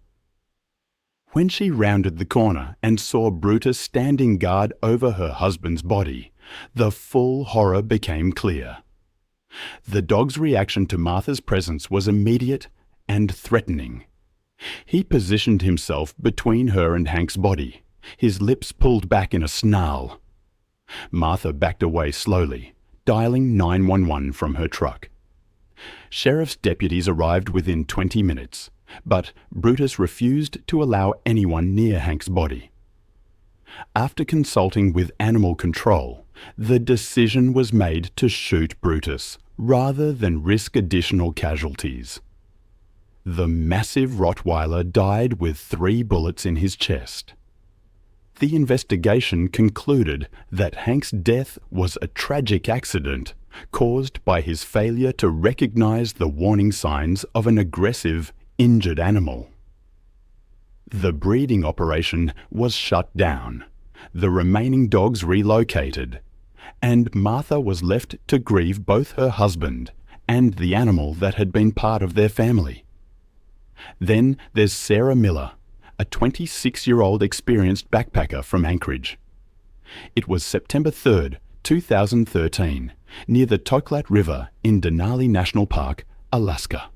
When she rounded the corner and saw Brutus standing guard over her husband's body, the full horror became clear. The dog's reaction to Martha's presence was immediate and threatening. He positioned himself between her and Hank's body, his lips pulled back in a snarl. Martha backed away slowly, dialing 911 from her truck. Sheriff's deputies arrived within 20 minutes, but Brutus refused to allow anyone near Hank's body. After consulting with animal control, the decision was made to shoot Brutus rather than risk additional casualties. The massive Rottweiler died with 3 bullets in his chest. The investigation concluded that Hank's death was a tragic accident caused by his failure to recognize the warning signs of an aggressive, injured animal. The breeding operation was shut down, the remaining dogs relocated, and Martha was left to grieve both her husband and the animal that had been part of their family. Then there's Sarah Miller, a 26-year-old experienced backpacker from Anchorage. It was September 3rd, 2013, near the Toklat River in Denali National Park, Alaska.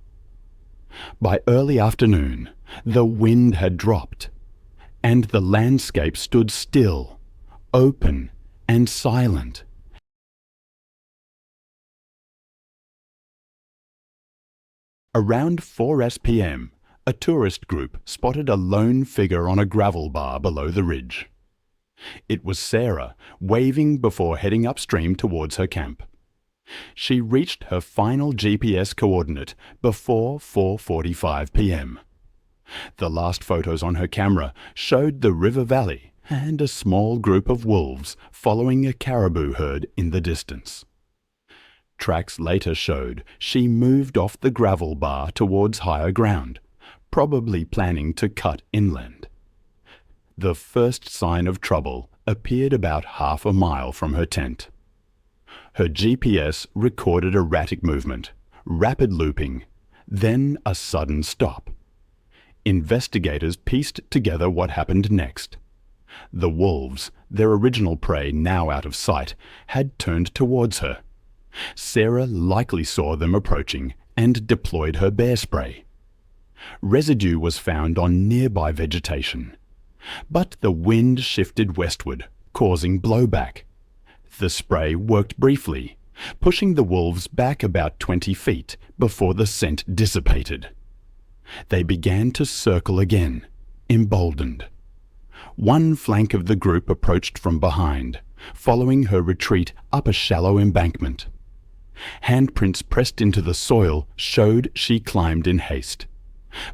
By early afternoon, the wind had dropped, and the landscape stood still, open and silent. Around 4 p.m., a tourist group spotted a lone figure on a gravel bar below the ridge. It was Sarah, waving before heading upstream towards her camp. She reached her final GPS coordinate before 4:45 p.m. The last photos on her camera showed the river valley and a small group of wolves following a caribou herd in the distance. Tracks later showed she moved off the gravel bar towards higher ground, probably planning to cut inland. The first sign of trouble appeared about half a mile from her tent. Her GPS recorded erratic movement, rapid looping, then a sudden stop. Investigators pieced together what happened next. The wolves, their original prey now out of sight, had turned towards her. Sarah likely saw them approaching and deployed her bear spray. Residue was found on nearby vegetation, but the wind shifted westward, causing blowback. The spray worked briefly, pushing the wolves back about 20 feet before the scent dissipated. They began to circle again, emboldened. One flank of the group approached from behind, following her retreat up a shallow embankment. Handprints pressed into the soil showed she climbed in haste.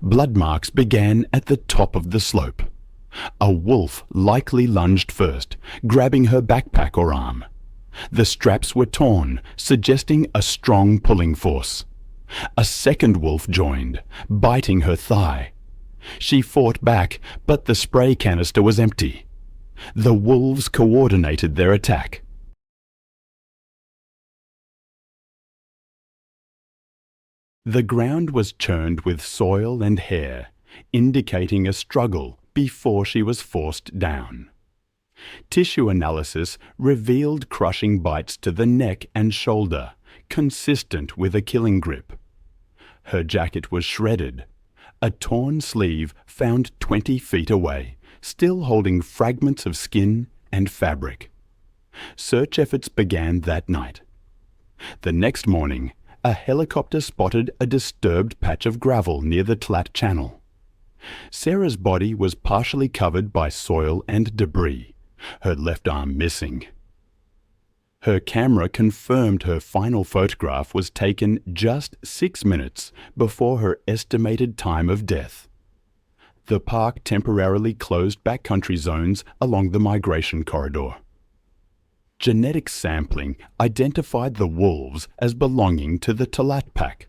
Blood marks began at the top of the slope. A wolf likely lunged first, grabbing her backpack or arm. The straps were torn, suggesting a strong pulling force. A second wolf joined, biting her thigh. She fought back, but the spray canister was empty. The wolves coordinated their attack. The ground was churned with soil and hair, indicating a struggle before she was forced down. Tissue analysis revealed crushing bites to the neck and shoulder, consistent with a killing grip. Her jacket was shredded. A torn sleeve found 20 feet away, still holding fragments of skin and fabric. Search efforts began that night. The next morning, a helicopter spotted a disturbed patch of gravel near the Tlat Channel. Sarah's body was partially covered by soil and debris, her left arm missing. Her camera confirmed her final photograph was taken just 6 minutes before her estimated time of death. The park temporarily closed backcountry zones along the migration corridor. Genetic sampling identified the wolves as belonging to the Talat pack.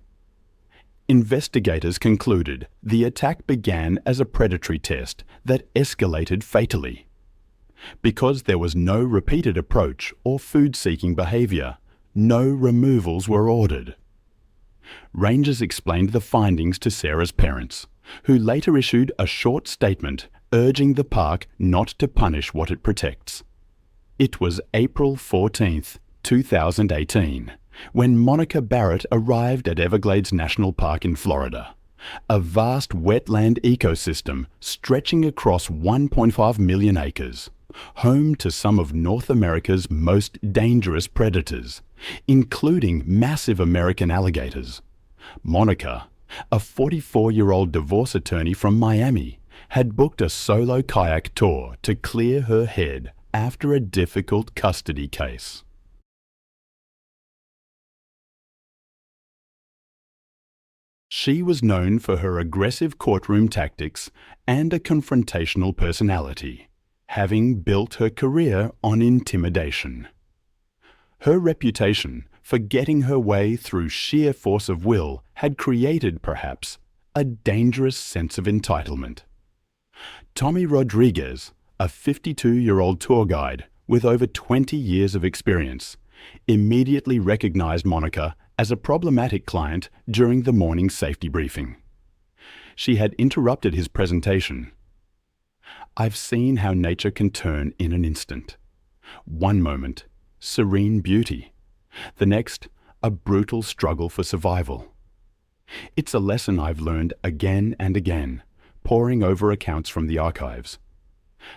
Investigators concluded the attack began as a predatory test that escalated fatally. Because there was no repeated approach or food-seeking behavior, no removals were ordered. Rangers explained the findings to Sarah's parents, who later issued a short statement urging the park not to punish what it protects. It was April 14, 2018, when Monica Barrett arrived at Everglades National Park in Florida, a vast wetland ecosystem stretching across 1.5 million acres, home to some of North America's most dangerous predators, including massive American alligators. Monica, a 44-year-old divorce attorney from Miami, had booked a solo kayak tour to clear her head after a difficult custody case. She was known for her aggressive courtroom tactics and a confrontational personality, having built her career on intimidation. Her reputation for getting her way through sheer force of will had created, perhaps, a dangerous sense of entitlement. Tommy Rodriguez, a 52-year-old tour guide with over 20 years of experience, immediately recognized Monica as a problematic client during the morning safety briefing. She had interrupted his presentation. "I've seen how nature can turn in an instant. One moment, serene beauty. The next, a brutal struggle for survival. It's a lesson I've learned again and again, poring over accounts from the archives.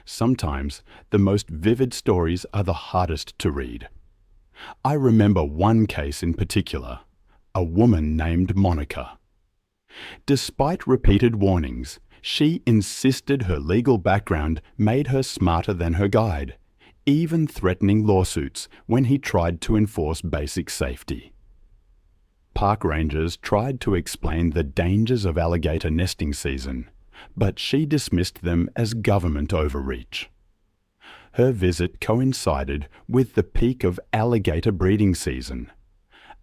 Sometimes the most vivid stories are the hardest to read. I remember one case in particular, a woman named Monica. Despite repeated warnings, she insisted her legal background made her smarter than her guide, even threatening lawsuits when he tried to enforce basic safety. Park rangers tried to explain the dangers of alligator nesting season, but she dismissed them as government overreach. Her visit coincided with the peak of alligator breeding season,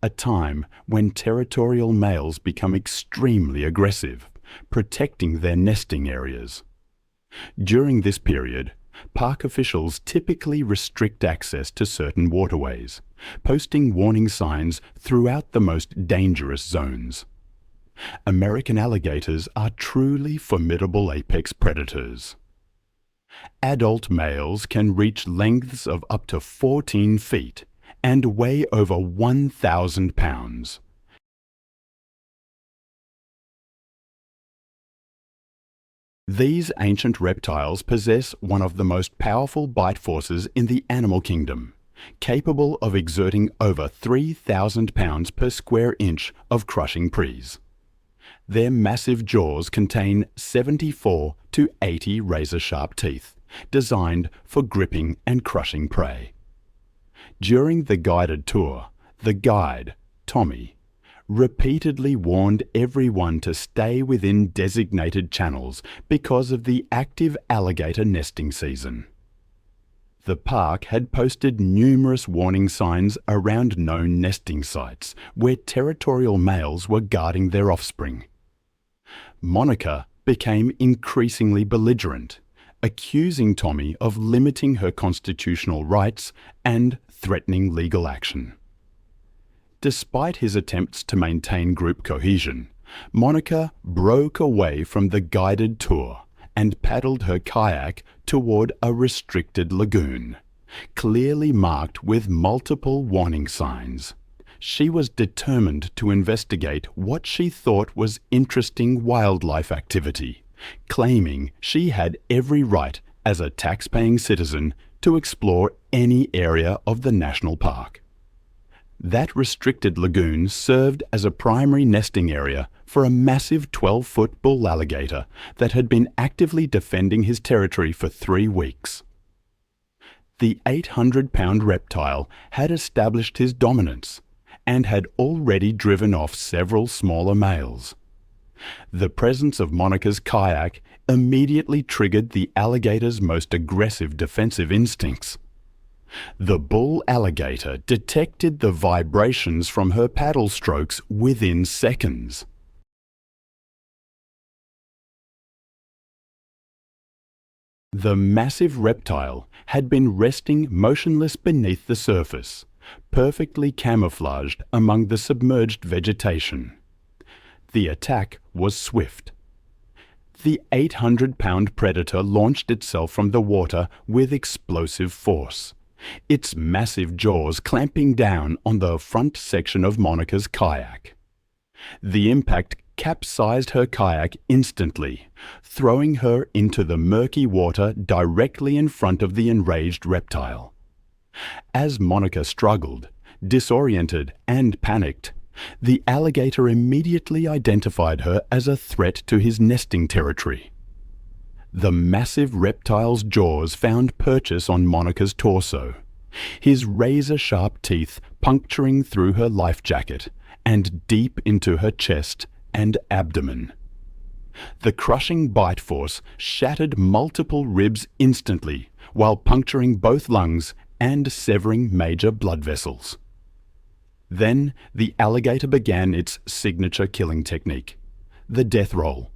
a time when territorial males become extremely aggressive, protecting their nesting areas. During this period, park officials typically restrict access to certain waterways, posting warning signs throughout the most dangerous zones. American alligators are truly formidable apex predators. Adult males can reach lengths of up to 14 feet and weigh over 1,000 pounds. These ancient reptiles possess one of the most powerful bite forces in the animal kingdom, capable of exerting over 3,000 pounds per square inch of crushing prees. Their massive jaws contain 74 to 80 razor-sharp teeth, designed for gripping and crushing prey. During the guided tour, the guide, Tommy, repeatedly warned everyone to stay within designated channels because of the active alligator nesting season. The park had posted numerous warning signs around known nesting sites where territorial males were guarding their offspring. Monica became increasingly belligerent, accusing Tommy of limiting her constitutional rights and threatening legal action. Despite his attempts to maintain group cohesion, Monica broke away from the guided tour and paddled her kayak toward a restricted lagoon, clearly marked with multiple warning signs. She was determined to investigate what she thought was interesting wildlife activity, claiming she had every right as a tax-paying citizen to explore any area of the national park. That restricted lagoon served as a primary nesting area for a massive 12-foot bull alligator that had been actively defending his territory for 3 weeks. The 800-pound reptile had established his dominance and had already driven off several smaller males. The presence of Monica's kayak immediately triggered the alligator's most aggressive defensive instincts. The bull alligator detected the vibrations from her paddle strokes within seconds. The massive reptile had been resting motionless beneath the surface, perfectly camouflaged among the submerged vegetation. The attack was swift. The 800-pound predator launched itself from the water with explosive force, its massive jaws clamping down on the front section of Monica's kayak. The impact capsized her kayak instantly, throwing her into the murky water directly in front of the enraged reptile. As Monica struggled, disoriented and panicked, the alligator immediately identified her as a threat to his nesting territory. The massive reptile's jaws found purchase on Monica's torso, his razor-sharp teeth puncturing through her life jacket and deep into her chest and abdomen. The crushing bite force shattered multiple ribs instantly while puncturing both lungs and severing major blood vessels. Then the alligator began its signature killing technique, the death roll,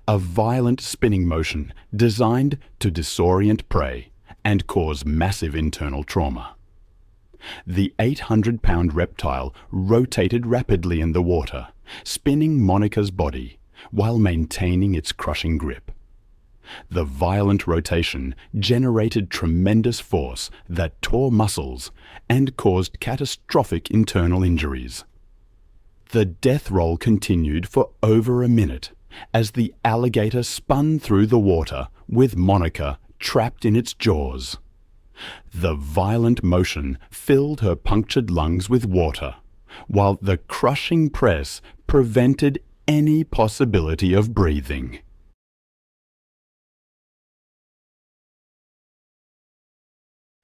a violent spinning motion designed to disorient prey and cause massive internal trauma. The 800-pound reptile rotated rapidly in the water, spinning Monica's body while maintaining its crushing grip. The violent rotation generated tremendous force that tore muscles and caused catastrophic internal injuries. The death roll continued for over a minute as the alligator spun through the water with Monica trapped in its jaws. The violent motion filled her punctured lungs with water, while the crushing press prevented any possibility of breathing.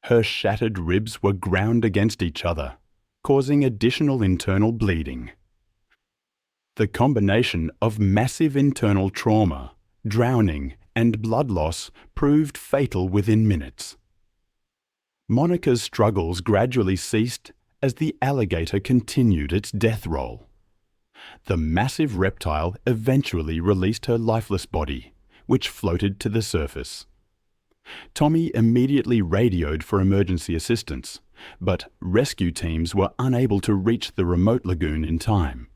Her shattered ribs were ground against each other, causing additional internal bleeding. The combination of massive internal trauma, drowning, and blood loss proved fatal within minutes. Monica's struggles gradually ceased as the alligator continued its death roll. The massive reptile eventually released her lifeless body, which floated to the surface. Tommy immediately radioed for emergency assistance, but rescue teams were unable to reach the remote lagoon in time.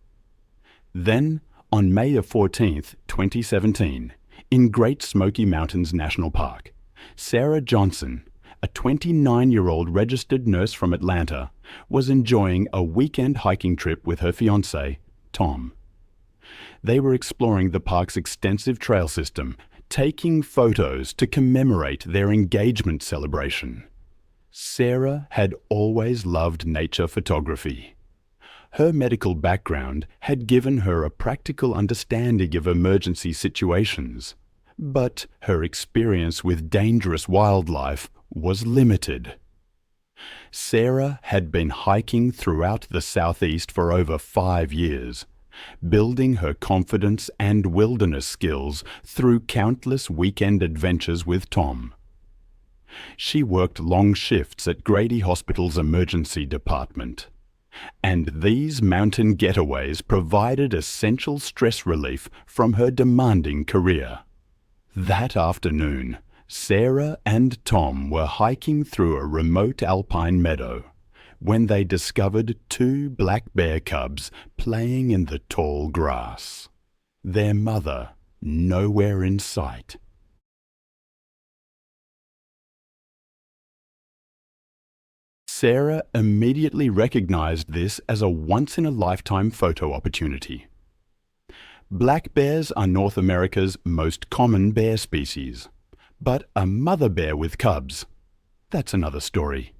Then, on May 14, 2017, in Great Smoky Mountains National Park, Sarah Johnson, a 29-year-old registered nurse from Atlanta, was enjoying a weekend hiking trip with her fiancé, Tom. They were exploring the park's extensive trail system, taking photos to commemorate their engagement celebration. Sarah had always loved nature photography. Her medical background had given her a practical understanding of emergency situations, but her experience with dangerous wildlife was limited. Sarah had been hiking throughout the Southeast for over 5 years, building her confidence and wilderness skills through countless weekend adventures with Tom. She worked long shifts at Grady Hospital's emergency department, and these mountain getaways provided essential stress relief from her demanding career. That afternoon, Sarah and Tom were hiking through a remote alpine meadow when they discovered 2 black bear cubs playing in the tall grass, their mother nowhere in sight. Sarah immediately recognized this as a once-in-a-lifetime photo opportunity. Black bears are North America's most common bear species, but a mother bear with cubs, that's another story.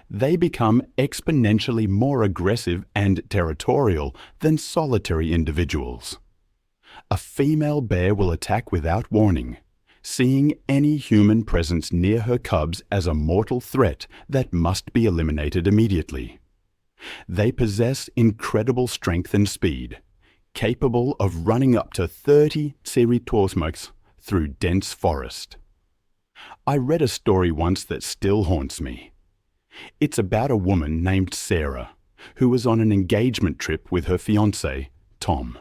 They become exponentially more aggressive and territorial than solitary individuals. A female bear will attack without warning, seeing any human presence near her cubs as a mortal threat that must be eliminated immediately. They possess incredible strength and speed, capable of running up to 30 Tsiri through dense forest. I read a story once that still haunts me. It's about a woman named Sarah, who was on an engagement trip with her fiancé, Tom.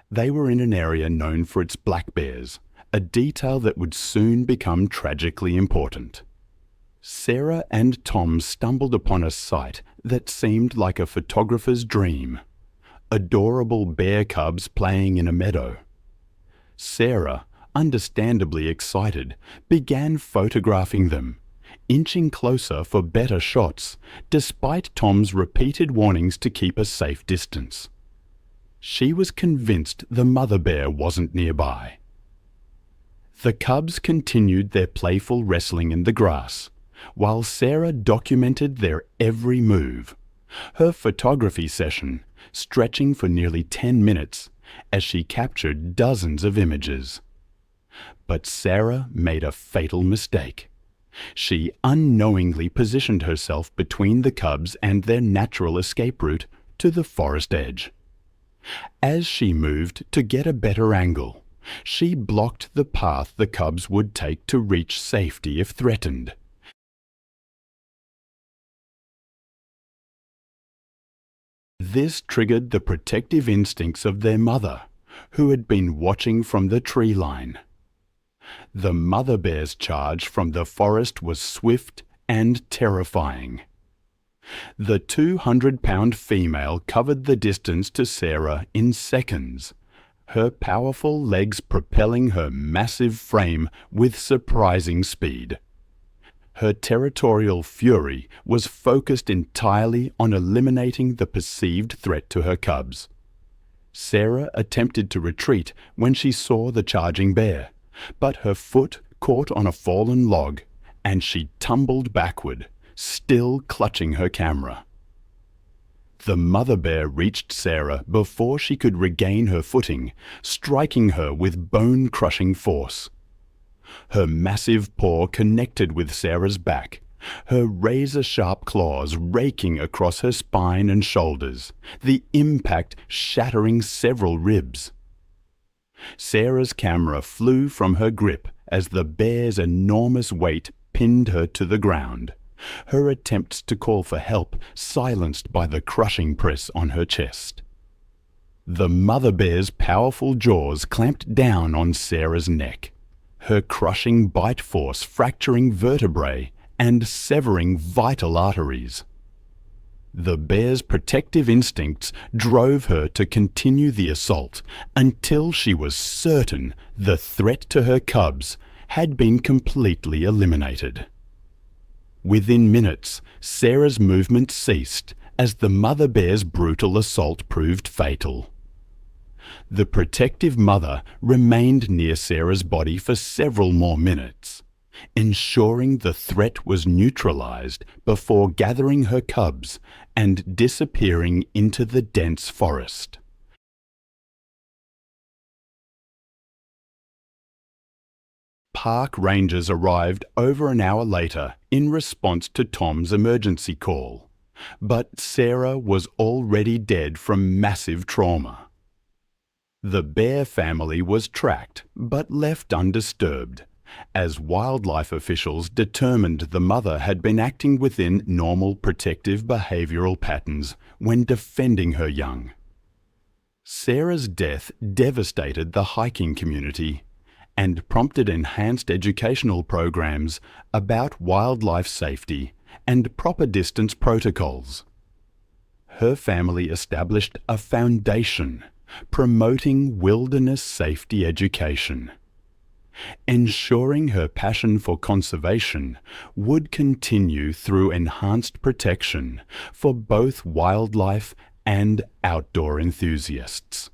They were in an area known for its black bears, a detail that would soon become tragically important. Sarah and Tom stumbled upon a sight that seemed like a photographer's dream. Adorable bear cubs playing in a meadow. Sarah, understandably excited, began photographing them, inching closer for better shots, despite Tom's repeated warnings to keep a safe distance. She was convinced the mother bear wasn't nearby. The cubs continued their playful wrestling in the grass, while Sarah documented their every move, her photography session stretching for nearly 10 minutes as she captured dozens of images. But Sarah made a fatal mistake. She unknowingly positioned herself between the cubs and their natural escape route to the forest edge. As she moved to get a better angle, she blocked the path the cubs would take to reach safety if threatened. This triggered the protective instincts of their mother, who had been watching from the tree line. The mother bear's charge from the forest was swift and terrifying. The 200-pound female covered the distance to Sarah in seconds, her powerful legs propelling her massive frame with surprising speed. Her territorial fury was focused entirely on eliminating the perceived threat to her cubs. Sarah attempted to retreat when she saw the charging bear, but her foot caught on a fallen log and she tumbled backward, still clutching her camera. The mother bear reached Sarah before she could regain her footing, striking her with bone-crushing force. Her massive paw connected with Sarah's back, her razor-sharp claws raking across her spine and shoulders, the impact shattering several ribs. Sarah's camera flew from her grip as the bear's enormous weight pinned her to the ground, her attempts to call for help silenced by the crushing press on her chest. The mother bear's powerful jaws clamped down on Sarah's neck, her crushing bite force fracturing vertebrae and severing vital arteries. The bear's protective instincts drove her to continue the assault until she was certain the threat to her cubs had been completely eliminated. Within minutes, Sarah's movement ceased as the mother bear's brutal assault proved fatal. The protective mother remained near Sarah's body for several more minutes, ensuring the threat was neutralized before gathering her cubs and disappearing into the dense forest. Park rangers arrived over an hour later in response to Tom's emergency call, but Sarah was already dead from massive trauma. The bear family was tracked but left undisturbed, as wildlife officials determined the mother had been acting within normal protective behavioral patterns when defending her young. Sarah's death devastated the hiking community and prompted enhanced educational programs about wildlife safety and proper distance protocols. Her family established a foundation promoting wilderness safety education, ensuring her passion for conservation would continue through enhanced protection for both wildlife and outdoor enthusiasts.